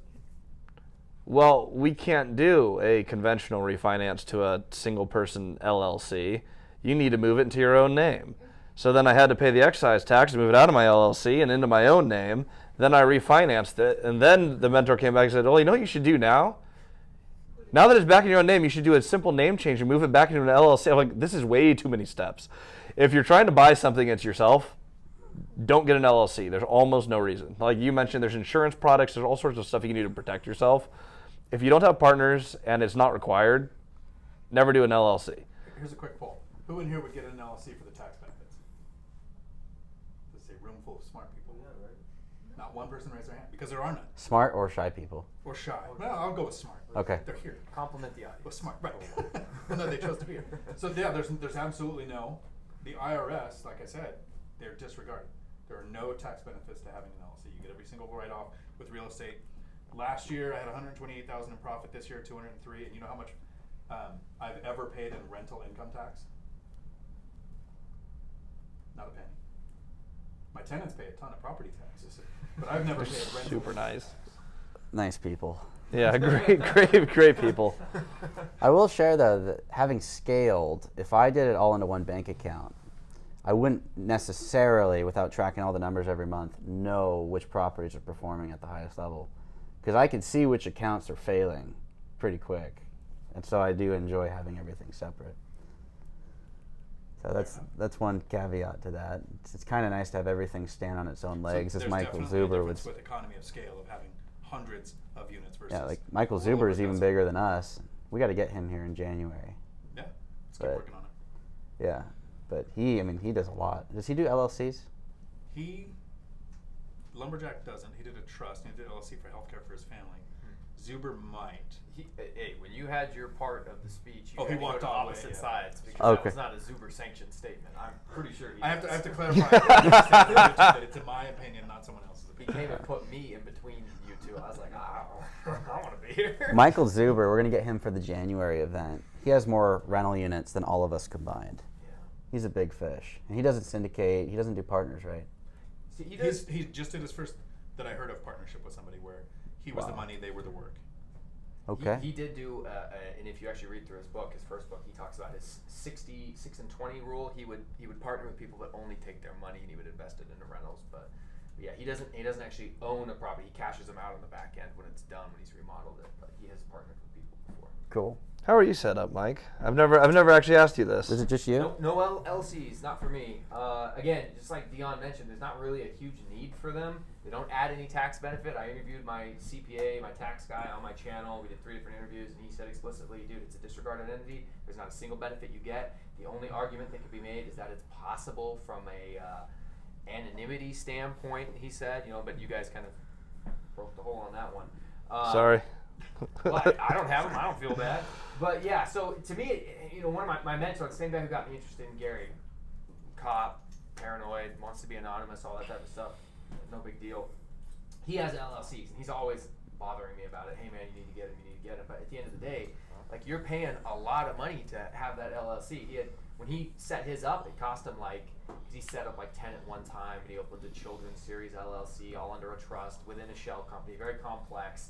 well, we can't do a conventional refinance to a single person LLC. You need to move it into your own name. So then I had to pay the excise tax to move it out of my LLC and into my own name. Then I refinanced it. And then the mentor came back and said, well, you know what you should do now? Now that it's back in your own name, you should do a simple name change and move it back into an LLC. I'm like, this is way too many steps. If you're trying to buy something, it's yourself. Don't get an LLC. There's almost no reason. Like you mentioned, there's insurance products. There's all sorts of stuff you can do to protect yourself. If you don't have partners and it's not required, never do an LLC. Here's a quick poll. Who in here would get an LLC for the tax benefits? Let's say room full of smart people. Yeah, right. Not one person raised their hand because there are none. Smart or shy people? Or shy. Well, I'll go with smart. Okay. They're here. Compliment the audience. Well, smart, right? No, they chose to be here. So yeah, there's absolutely no. The IRS, like I said, they're disregarded. There are no tax benefits to having an LLC. You get every single write-off with real estate. Last year I had 128,000 in profit. This year 203. And you know how much I've ever paid in rental income tax? Not a penny. My tenants pay a ton of property taxes, but I've never paid rental. Super nice. Nice people. Yeah, great people. I will share though that having scaled, if I did it all into one bank account, I wouldn't necessarily, without tracking all the numbers every month, know which properties are performing at the highest level, because I can see which accounts are failing pretty quick, and so I do enjoy having everything separate. So that's one caveat to that. It's kind of nice to have everything stand on its own legs, as Michael Zuber would. With economy of scale of having hundreds of units versus. Yeah, like Michael a little Zuber over is even 1,000. bigger than us. We got to get him here in January. Yeah, let's keep But- working on it. Yeah, but he does a lot. Does he do LLCs? Lumberjack doesn't. He did a trust. And he did LLC for healthcare for his family. Zuber might. Hey, when you had your part of the speech, you Oh, he had to go walked to all the way, opposite yeah. sides because Okay. that was not a Zuber sanctioned statement. I'm pretty sure he I have does. to clarify that it's in my opinion, not someone else's He opinion. came and put me in between you two. I was like, I want to be here. Michael Zuber, we're gonna get him for the January event. He has more rental units than all of us combined. Yeah. He's a big fish, and he doesn't syndicate. He doesn't do partners, right? See, he does. He just did his first that I heard of partnership with somebody where he was the Wow. money, they were the work. Okay. He did do, and if you actually read through his book, his first book, he talks about his 60, 6 and 20 rule. He would partner with people that only take their money and he would invest it into rentals. But yeah, he doesn't actually own a property. He cashes them out on the back end when it's done, when he's remodeled it. But he has partnered with people before. Cool. How are you set up, Mike? I've never actually asked you this. Is it just you? No LLCs, not for me. Again, just like Dion mentioned, there's not really a huge need for them. They don't add any tax benefit. I interviewed my CPA, my tax guy on my channel. We did 3 different interviews, and he said explicitly, dude, it's a disregarded entity. There's not a single benefit you get. The only argument that could be made is that it's possible from a anonymity standpoint, he said, but you guys kind of broke the hole on that one. Sorry. Well, I don't have them. I don't feel bad. But yeah, so to me, one of my mentors, the same guy who got me interested in Gary, cop, paranoid, wants to be anonymous, all that type of stuff. No big deal. He has LLCs, and he's always bothering me about it. Hey man, you need to get him. You need to get him. But at the end of the day, like you're paying a lot of money to have that LLC. When he set his up, it cost him he set up like Tenant one time, and he opened the Children's Series LLC all under a trust within a shell company, very complex.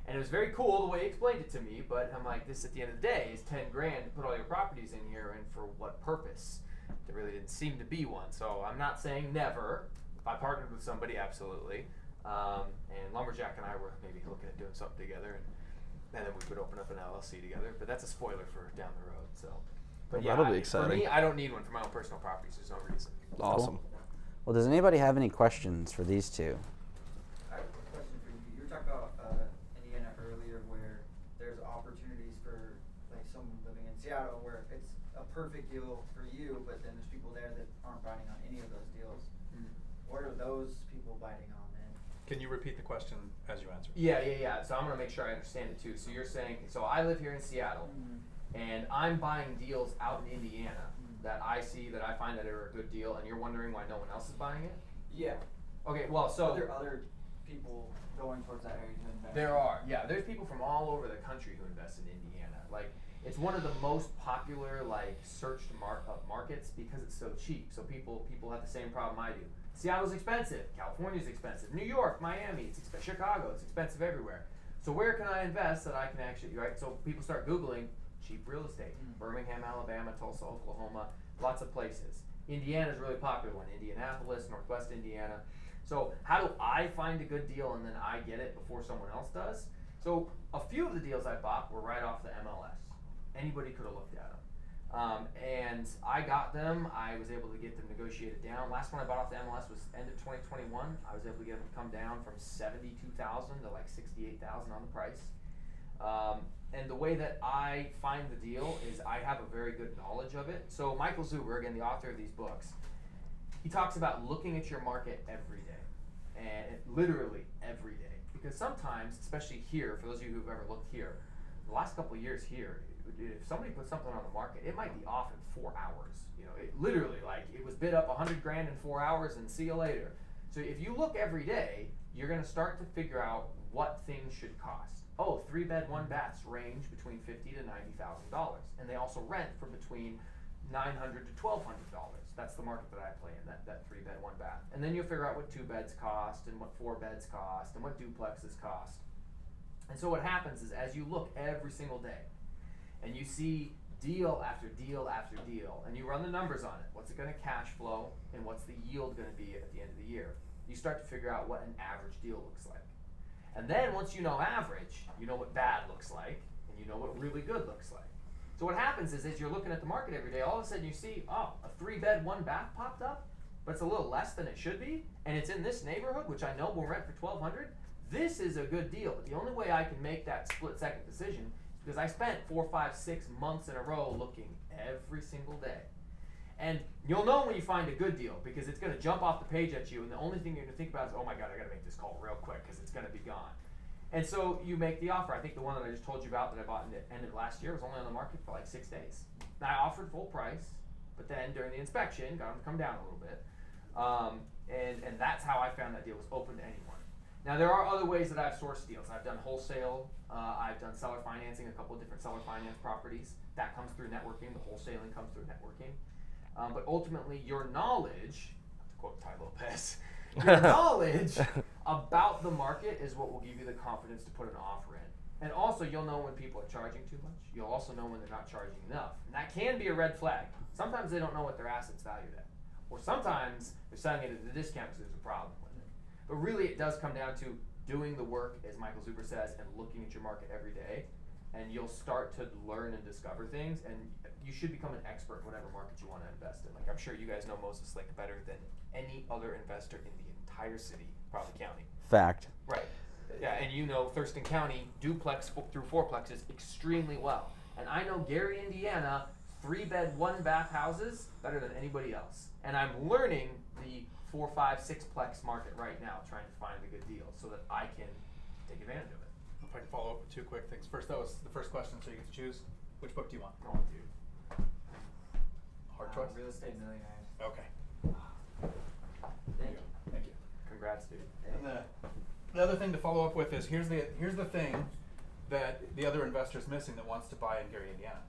And it was very cool the way he explained it to me, but I'm like, this at the end of the day is 10 grand to put all your properties in here, and for what purpose? There really didn't seem to be one. So I'm not saying never. If I partnered with somebody, absolutely. And Lumberjack and I were maybe looking at doing something together, and then we could open up an LLC together. But that's a spoiler for down the road. So, but Well, that'll be for exciting. me, I don't need one for my own personal properties. There's no reason. Awesome. Well, does anybody have any questions for these two? I have a question for you. You were talking about Indiana earlier, where there's opportunities for like someone living in Seattle, where it's a perfect deal for you, but then there's people there that aren't biting on any of those deals. What are those people biting on then? Can you repeat the question as you answer? Yeah. So I'm gonna make sure I understand it too. So you're saying, so I live here in Seattle, and I'm buying deals out in Indiana that I see that I find that are a good deal, and you're wondering why no one else is buying it? Yeah. Okay, well, so Are there other people going towards that area to invest? there are, yeah. There's people from all over the country who invest in Indiana. Like, it's one of the most popular searched markets because it's so cheap. So people have the same problem I do. Seattle's expensive. California's expensive. New York, Miami, Chicago, it's expensive everywhere. So where can I invest that I can actually, right? So people start Googling cheap real estate. Birmingham, Alabama, Tulsa, Oklahoma, lots of places. Indiana's really popular one. Indianapolis, Northwest Indiana. So how do I find a good deal and then I get it before someone else does? So a few of the deals I bought were right off the MLS. Anybody could have looked at them. And I got them. I was able to get them negotiated down. Last one I bought off the MLS was end of 2021. I was able to get them to come down from $72,000 to like $68,000 on the price. And the way that I find the deal is I have a very good knowledge of it. So Michael Zuber, again, the author of these books, he talks about looking at your market every day. And literally every day. Because sometimes, especially here, for those of you who've ever looked here, the last couple of years here, if somebody puts something on the market, it might be off in 4 hours. You know, it literally, like, it was bid up 100 grand in 4 hours and see you later. So if you look every day, you're going to start to figure out what things should cost. Oh, 3-bed, 1-baths range between $50,000 to $90,000, and they also rent for between $900 to $1,200. That's the market that I play in, that 3-bed, 1-bath. And then you'll figure out what 2 beds cost, and what 4 beds cost, and what duplexes cost. And so what happens is, as you look every single day, and you see deal after deal after deal, and you run the numbers on it, what's it going to cash flow, and what's the yield going to be at the end of the year, you start to figure out what an average deal looks like. And then once you know average, you know what bad looks like, and you know what really good looks like. So what happens is, as you're looking at the market every day, all of a sudden you see, oh, a 3-bed, 1-bath popped up, but it's a little less than it should be, and it's in this neighborhood, which I know will rent for $1,200. This is a good deal, but the only way I can make that split-second decision is because I spent 4, 5, 6 months in a row looking every single day. And you'll know when you find a good deal, because it's going to jump off the page at you, and the only thing you're going to think about is, oh my God, I got to make this call real quick because it's going to be gone. And so you make the offer. I think the one that I just told you about that I bought in the end of last year was only on the market for like 6 days. Now, I offered full price, but then during the inspection, got them to come down a little bit. And that's how I found that deal was open to anyone. Now, there are other ways that I've sourced deals. I've done wholesale. I've done seller financing, a couple of different seller finance properties. That comes through networking. The wholesaling comes through networking. But ultimately, your knowledge, to quote Ty Lopez, your knowledge about the market is what will give you the confidence to put an offer in. And also, you'll know when people are charging too much. You'll also know when they're not charging enough. And that can be a red flag. Sometimes they don't know what their asset's valued at. Or sometimes they're selling it at a discount because there's a problem with it. But really, it does come down to doing the work, as Michael Zuber says, and looking at your market every day. And you'll start to learn and discover things. And you should become an expert in whatever market you want to invest in. Like, I'm sure you guys know Moses Lake better than any other investor in the entire city, probably county. Fact. Right. Yeah, and you know Thurston County duplex through fourplexes extremely well. And I know Gary, Indiana, 3-bed, 1-bath houses better than anybody else. And I'm learning the 4, 5, 6-plex market right now, trying to find the good deals so that I can take advantage of it. If I can follow up with 2 quick things. First, that was the first question, so you get to choose. Which book do you want? Oh, dude. Hard choice? Real Estate Millionaires. Okay. Thank you. Thank you. Congrats, dude. And the other thing to follow up with is, here's the thing that the other investor's missing that wants to buy in Gary, Indiana.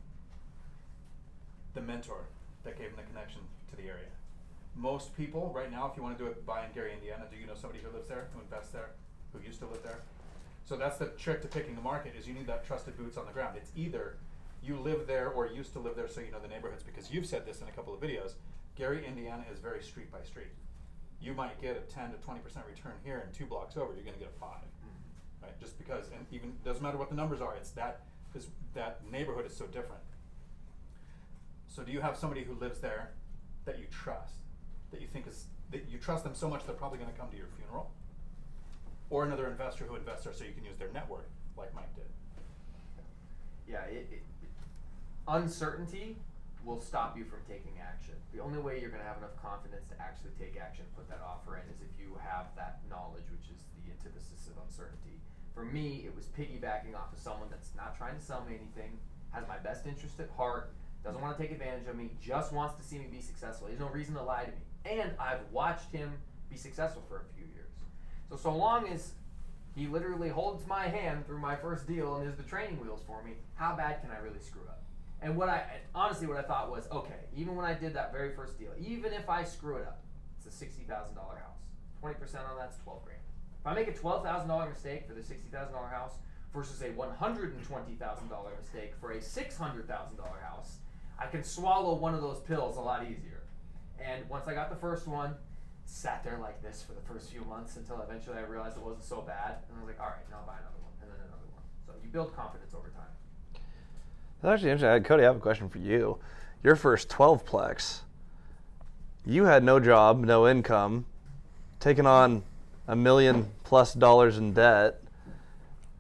The mentor that gave him the connection to the area. Most people right now, if you want to do a buy in Gary, Indiana, do you know somebody who lives there, who invests there, who used to live there? So that's the trick to picking a market, is you need that trusted boots on the ground. It's either you live there or used to live there, so you know the neighborhoods, because you've said this in a couple of videos. Gary, Indiana is very street by street. You might get a 10 to 20% return here, and 2 blocks over, you're going to get a 5, right? Just because, and even doesn't matter what the numbers are. It's that neighborhood is so different. So, do you have somebody who lives there that you trust, that you think is that you trust them so much they're probably going to come to your funeral, or another investor who invests there so you can use their network, like Mike did? Yeah, uncertainty will stop you from taking action. The only way you're going to have enough confidence to actually take action, put that offer in, is if you have that knowledge, which is the antithesis of uncertainty. For me, it was piggybacking off of someone that's not trying to sell me anything, has my best interest at heart, doesn't want to take advantage of me, just wants to see me be successful. He has no reason to lie to me. And I've watched him be successful for a few years. So long as he literally holds my hand through my first deal and is the training wheels for me, how bad can I really screw up? And honestly what I thought was, okay, even when I did that very first deal, even if I screw it up, it's a $60,000 house. 20% on that's $12 grand. If I make a $12,000 mistake for the $60,000 house versus a $120,000 mistake for a $600,000 house, I can swallow one of those pills a lot easier. And once I got the first one, sat there like this for the first few months until eventually I realized it wasn't so bad. And I was like, all right, now I'll buy another one, and then another one. So you build confidence over time. That's actually interesting. Cody, I have a question for you. Your first 12-plex, you had no job, no income, taking on $1 million+ in debt.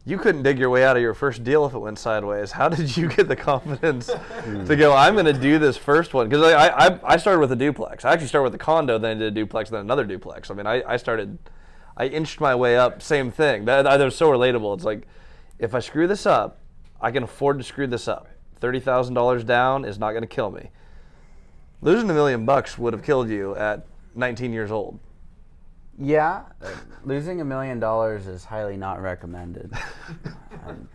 You couldn't dig your way out of your first deal if it went sideways. How did you get the confidence to go, I'm going to do this first one? Because I started with a duplex. I actually started with a condo, then I did a duplex, then another duplex. I mean, I I inched my way up. Same thing. They're so relatable. It's like, if I screw this up, I can afford to screw this up. $30,000 down is not going to kill me. Losing $1 million would have killed you at 19 years old. Yeah, losing $1 million is highly not recommended.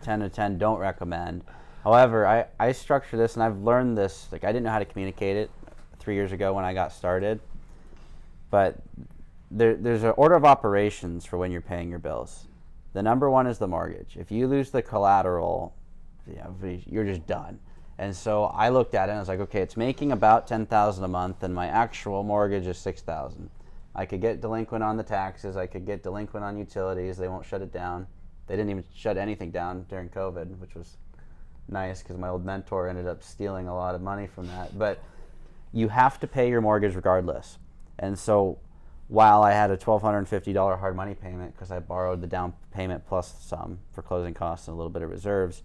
10 to 10 don't recommend. However, I structure this, and I've learned this. Like, I didn't know how to communicate it 3 years ago when I got started. But there's an order of operations for when you're paying your bills. The number one is the mortgage. If you lose the collateral, you're just done. And so I looked at it and I was like, okay, it's making about $10,000 a month, and my actual mortgage is $6,000. I could get delinquent on the taxes. I could get delinquent on utilities. They won't shut it down. They didn't even shut anything down during COVID, which was nice because my old mentor ended up stealing a lot of money from that. But you have to pay your mortgage regardless. And so while I had a $1,250 hard money payment because I borrowed the down payment plus some for closing costs and a little bit of reserves,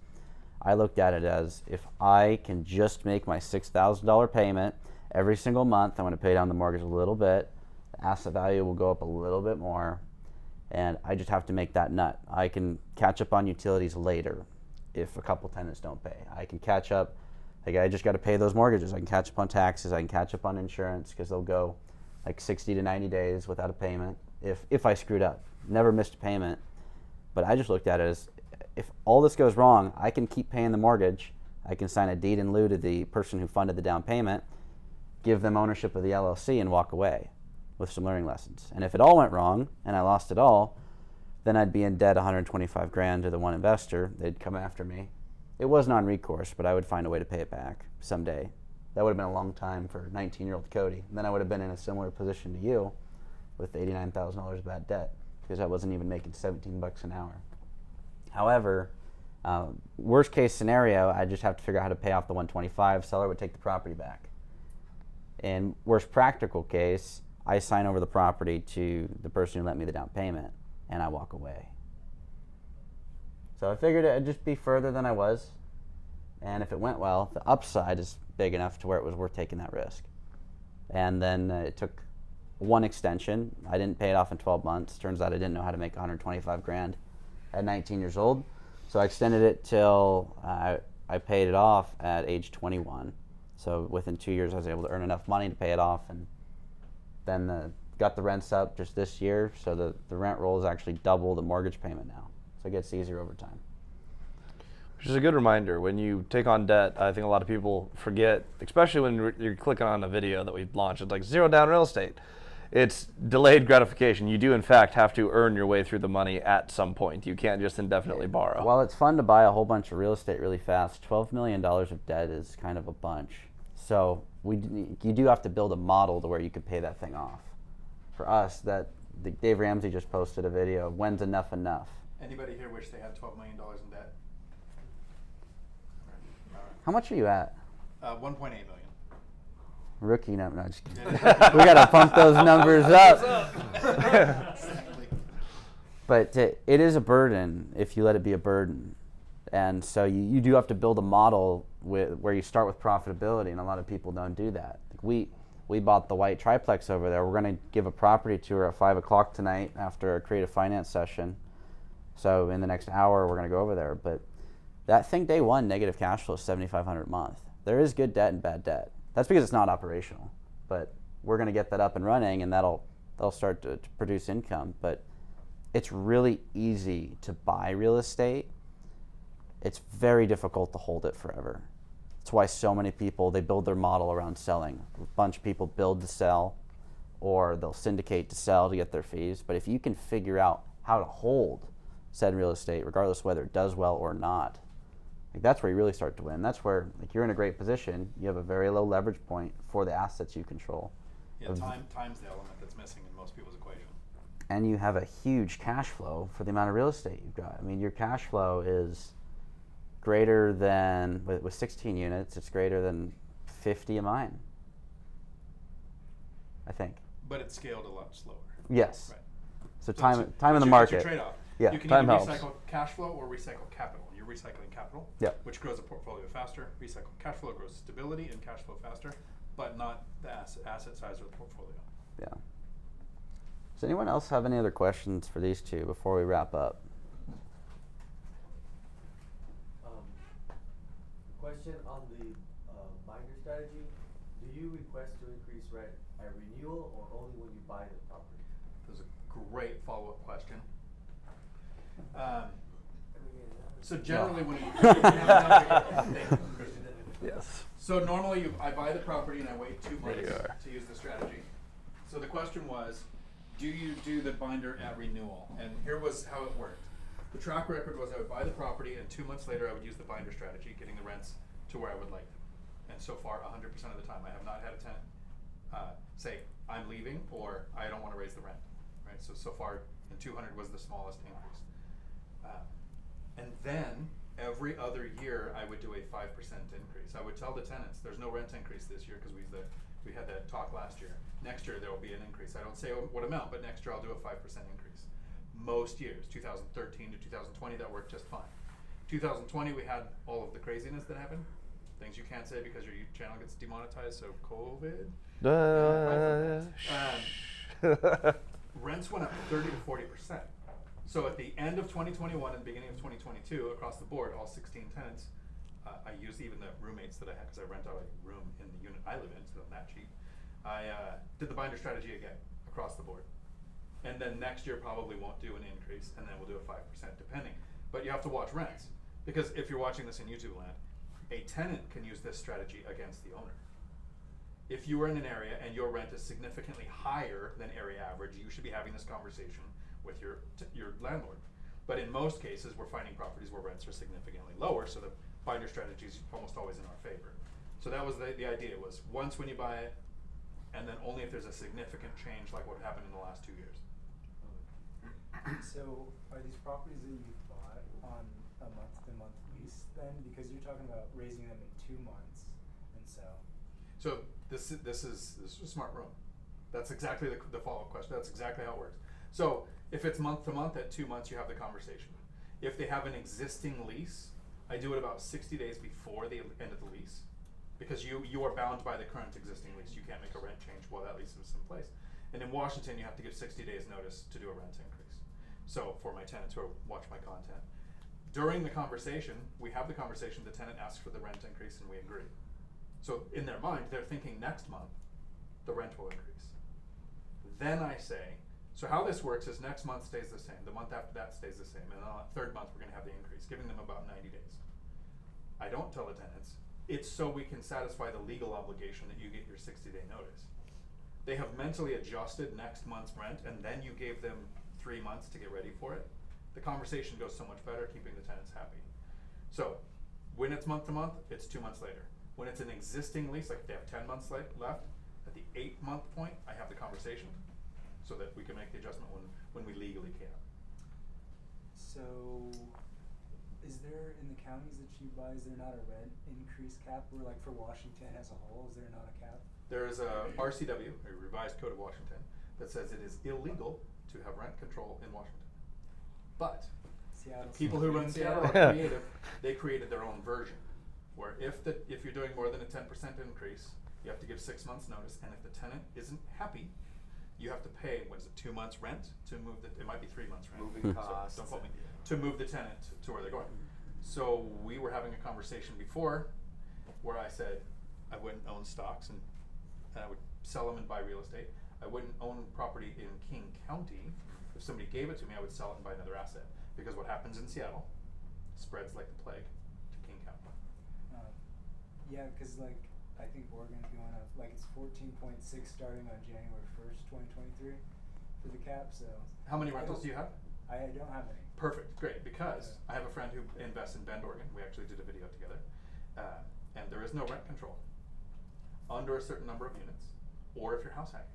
I looked at it as, if I can just make my $6,000 payment every single month, I'm going to pay down the mortgage a little bit. The asset value will go up a little bit more, and I just have to make that nut. I can catch up on utilities later if a couple tenants don't pay. I can catch up. Like, I just got to pay those mortgages. I can catch up on taxes. I can catch up on insurance because they'll go like 60 to 90 days without a payment if I screwed up. Never missed a payment. But I just looked at it as, if all this goes wrong, I can keep paying the mortgage. I can sign a deed in lieu to the person who funded the down payment, give them ownership of the LLC, and walk away with some learning lessons. And if it all went wrong and I lost it all, then I'd be in debt $125,000 to the one investor. They'd come after me. It was non-recourse, but I would find a way to pay it back someday. That would have been a long time for 19-year-old Cody. And then I would have been in a similar position to you with $89,000 of bad debt because I wasn't even making $17 an hour. However, worst case scenario, I just have to figure out how to pay off the $125,000. Seller would take the property back. In worst practical case, I sign over the property to the person who lent me the down payment, and I walk away. So I figured it'd just be further than I was, and if it went well, the upside is big enough to where it was worth taking that risk. And then it took one extension. I didn't pay it off in 12 months. Turns out I didn't know how to make $125,000 at 19 years old. So I extended it till I paid it off at age 21. So within 2 years, I was able to earn enough money to pay it off, and then got the rents up just this year. So the rent roll is actually double the mortgage payment now. So it gets easier over time. Which is a good reminder. When you take on debt, I think a lot of people forget, especially when you're clicking on a video that we launched. It's like zero down real estate. It's delayed gratification. You do, in fact, have to earn your way through the money at some point. You can't just indefinitely borrow. While it's fun to buy a whole bunch of real estate really fast, $12 million of debt is kind of a bunch. So you do have to build a model to where you can pay that thing off. For us, Dave Ramsey just posted a video of when's enough enough. Anybody here wish they had $12 million in debt? How much are you at? 1.8 million. Rookie number. No, just kidding. We got to pump those numbers up. But it is a burden if you let it be a burden. And so you do have to build a model where you start with profitability, and a lot of people don't do that. Like we bought the white triplex over there. We're going to give a property tour at 5 o'clock tonight after a creative finance session. So in the next hour, we're going to go over there. But that thing, day one, negative cash flow is $7,500 a month. There is good debt and bad debt. That's because it's not operational. But we're going to get that up and running, and that'll start to produce income. But it's really easy to buy real estate. It's very difficult to hold it forever. That's why so many people, they build their model around selling. A bunch of people build to sell, or they'll syndicate to sell to get their fees. But if you can figure out how to hold said real estate, regardless of whether it does well or not, like, that's where you really start to win. That's where, like, you're in a great position. You have a very low leverage point for the assets you control. Yeah, time's the element that's missing in most people's equation. And you have a huge cash flow for the amount of real estate you've got. I mean, your cash flow is greater than, with 16 units, it's greater than 50 of mine, I think. But it's scaled a lot slower. Yes. Right. So time in the It's your market. trade-off. Yeah. You can Time either helps. recycle cash flow or recycle capital. You're recycling capital, Yep. which grows the portfolio faster. Recycle cash flow grows stability and cash flow faster, but not the asset size of the portfolio. Yeah. Does anyone else have any other questions for these two before we wrap up? Question on the binder strategy. Do you request to increase rent at renewal or only when you buy the property? That's a great follow-up question. So generally, when Yes. so normally I buy the property and I wait 2 months There you are. to use the strategy. So the question was, do you do the binder at renewal? And here was how it worked. The track record was I would buy the property and 2 months later I would use the binder strategy, getting the rents to where I would like them. And so far, 100% of the time, I have not had a tenant say, I'm leaving or I don't want to raise the rent. Right? So far, and 200 was the smallest increase. And then every other year, I would do a 5% increase. I would tell the tenants, there's no rent increase this year because we had that talk last year. Next year, there will be an increase. I don't say what amount, but next year I'll do a 5% increase. Most years, 2013 to 2020, that worked just fine. 2020, we had all of the craziness that happened. Things you can't say because your channel gets demonetized, so COVID. Rents went up 30 to 40%. So at the end of 2021 and beginning of 2022, across the board, all 16 tenants, I used even the roommates that I had because I rent out a room in the unit I live in, so I'm that cheap. I did the binder strategy again across the board. And then next year probably won't do an increase, and then we'll do a 5% depending. But you have to watch rents, because if you're watching this in YouTube land, a tenant can use this strategy against the owner. If you are in an area and your rent is significantly higher than area average, you should be having this conversation with your landlord. But in most cases, we're finding properties where rents are significantly lower, so the binder strategy is almost always in our favor. So that was the idea, was once when you buy it, and then only if there's a significant change like what happened in the last 2 years. So are these properties that you bought on a month-to-month lease then? Because you're talking about raising them in 2 months, and so. So this is a smart room. That's exactly the follow-up question. That's exactly how it works. So if it's month to month, at 2 months you have the conversation. If they have an existing lease, I do it about 60 days before the end of the lease, because you are bound by the current existing lease. You can't make a rent change while that lease is in place. And in Washington, you have to give 60 days notice to do a rent increase. So for my tenants who watch my content, during the conversation, we have the conversation, the tenant asks for the rent increase and we agree. So in their mind, they're thinking next month, the rent will increase. Then I say, so how this works is next month stays the same, the month after that stays the same, and on the third month we're gonna have the increase, giving them about 90 days. I don't tell the tenants, it's so we can satisfy the legal obligation that you get your 60-day notice. They have mentally adjusted next month's rent, and then you gave them 3 months to get ready for it. The conversation goes so much better, keeping the tenants happy. So when it's month to month, it's 2 months later. When it's an existing lease, like if they have 10 months left, at the 8-month point, I have the conversation so that we can make the adjustment when we legally can. So is there, in the counties that you buy, is there not a rent increase cap? Or like for Washington as a whole, is there not a cap? There is a RCW, a revised code of Washington, that says it is illegal to have rent control in Washington. But Seattle's people who run Seattle are creative. They created their own version, where if you're doing more than a 10% increase, you have to give 6 months notice, and if the tenant isn't happy, you have to pay, 2 months rent to move it might be 3 months rent. Moving So costs. don't quote me. To move the tenant to where they're going. So we were having a conversation before where I said I wouldn't own stocks and I would sell them and buy real estate. I wouldn't own property in King County. If somebody gave it to me, I would sell it and buy another asset. Because what happens in Seattle spreads like the plague to King County. Yeah, because like I think Oregon's going up, like it's 14.6 starting on January 1st, 2023 for the cap. So How many rentals do you have? I don't have any. Perfect, great, because I have a friend who invests in Bend, Oregon. We actually did a video together. And there is no rent control under a certain number of units, or if you're house hacking.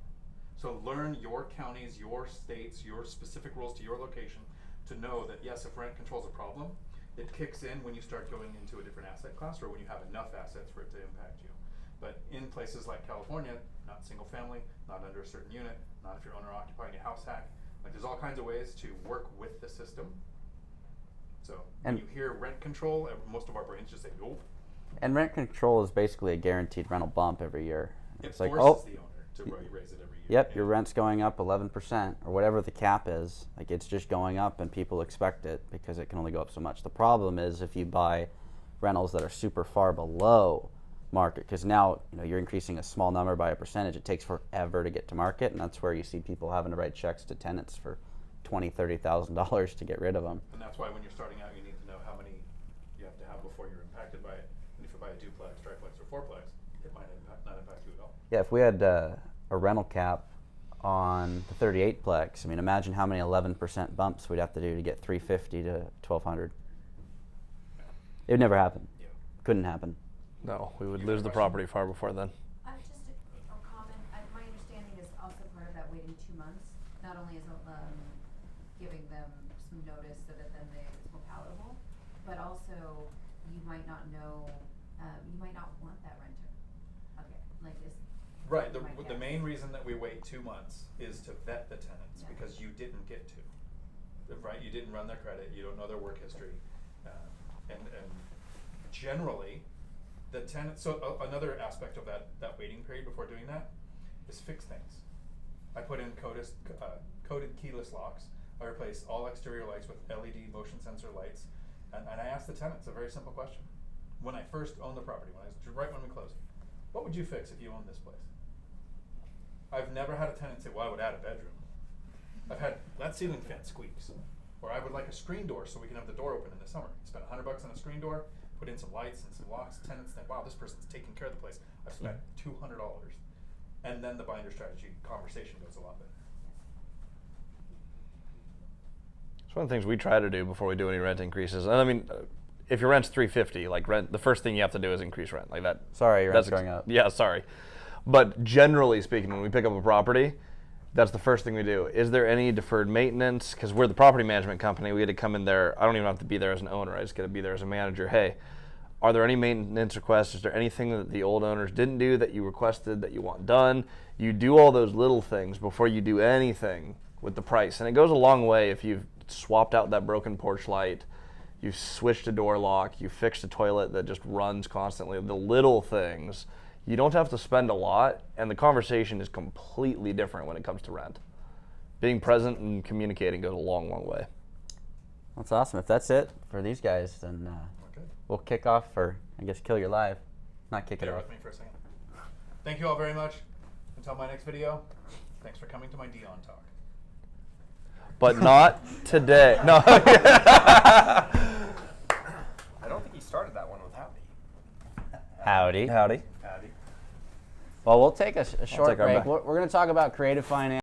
So learn your counties, your states, your specific rules to your location to know that yes, if rent control is a problem, it kicks in when you start going into a different asset class or when you have enough assets for it to impact you. But in places like California, not single family, not under a certain unit, not if you're owner occupying a house hack, like there's all kinds of ways to work with the system. So when you hear rent control, most of our brains just say, nope. And rent control is basically a guaranteed rental bump every year. It It's like, forces oh, the owner to where you raise it every year. Yep, your rent's going up 11% or whatever the cap is. Like, it's just going up, and people expect it because it can only go up so much. The problem is if you buy rentals that are super far below market, because now you're increasing a small number by a percentage. It takes forever to get to market, and that's where you see people having to write checks to tenants for $20,000-$30,000 to get rid of them. And that's why when you're starting out, you need to know how many you have to have before you're impacted by it. And if you buy a duplex, triplex, or fourplex, it might not impact you at all. Yeah, if we had a rental cap on the 38plex, I mean, imagine how many 11% bumps we'd have to do to get 350 to 1,200. It would never happen. Yeah. Couldn't happen. No, we would lose the property far before then. Just a comment. My understanding is also part of that waiting 2 months. Not only is it giving them some notice so that then it's more palatable, but also you might not know, you might not want that renter. Okay, like this. Right. The main reason that we wait 2 months is to vet the tenants, Yeah. because you didn't get to. Right. You didn't run their credit. You don't know their work history, and generally, the tenant. So another aspect of that waiting period before doing that is fix things. I put in coded keyless locks. I replaced all exterior lights with LED motion sensor lights, and I asked the tenants a very simple question. When I first owned the property, right when we closed, what would you fix if you owned this place? I've never had a tenant say, well, I would add a bedroom. I've had, that ceiling fan squeaks. Or I would like a screen door so we can have the door open in the summer. Spend $100 on a screen door, put in some lights and some locks. Tenants think, wow, this person's taking care of the place. I've spent $200. And then the binder strategy conversation goes a lot better. It's one of the things we try to do before we do any rent increases. And I mean, if your rent's $350, like rent, the first thing you have to do is increase rent. Like that. Sorry, your rent's going up. Yeah, sorry. But generally speaking, when we pick up a property, that's the first thing we do. Is there any deferred maintenance? Because we're the property management company. We get to come in there. I don't even have to be there as an owner. I just get to be there as a manager. Hey, are there any maintenance requests? Is there anything that the old owners didn't do that you requested that you want done? You do all those little things before you do anything with the price. And it goes a long way if you've swapped out that broken porch light, you've switched a door lock, you fixed a toilet that just runs constantly. The little things. You don't have to spend a lot, and the conversation is completely different when it comes to rent. Being present and communicating goes a long, long way. That's awesome. If that's it for these guys, then we'll kick off, or I guess kill your live. Not kick it Bear off. with me for a second. Thank you all very much. Until my next video, thanks for coming to my Dion talk. But not today. No. I don't think he started that one with howdy. Howdy. Howdy. Well, we'll take a short take our break. back. We're going to talk about creative finance.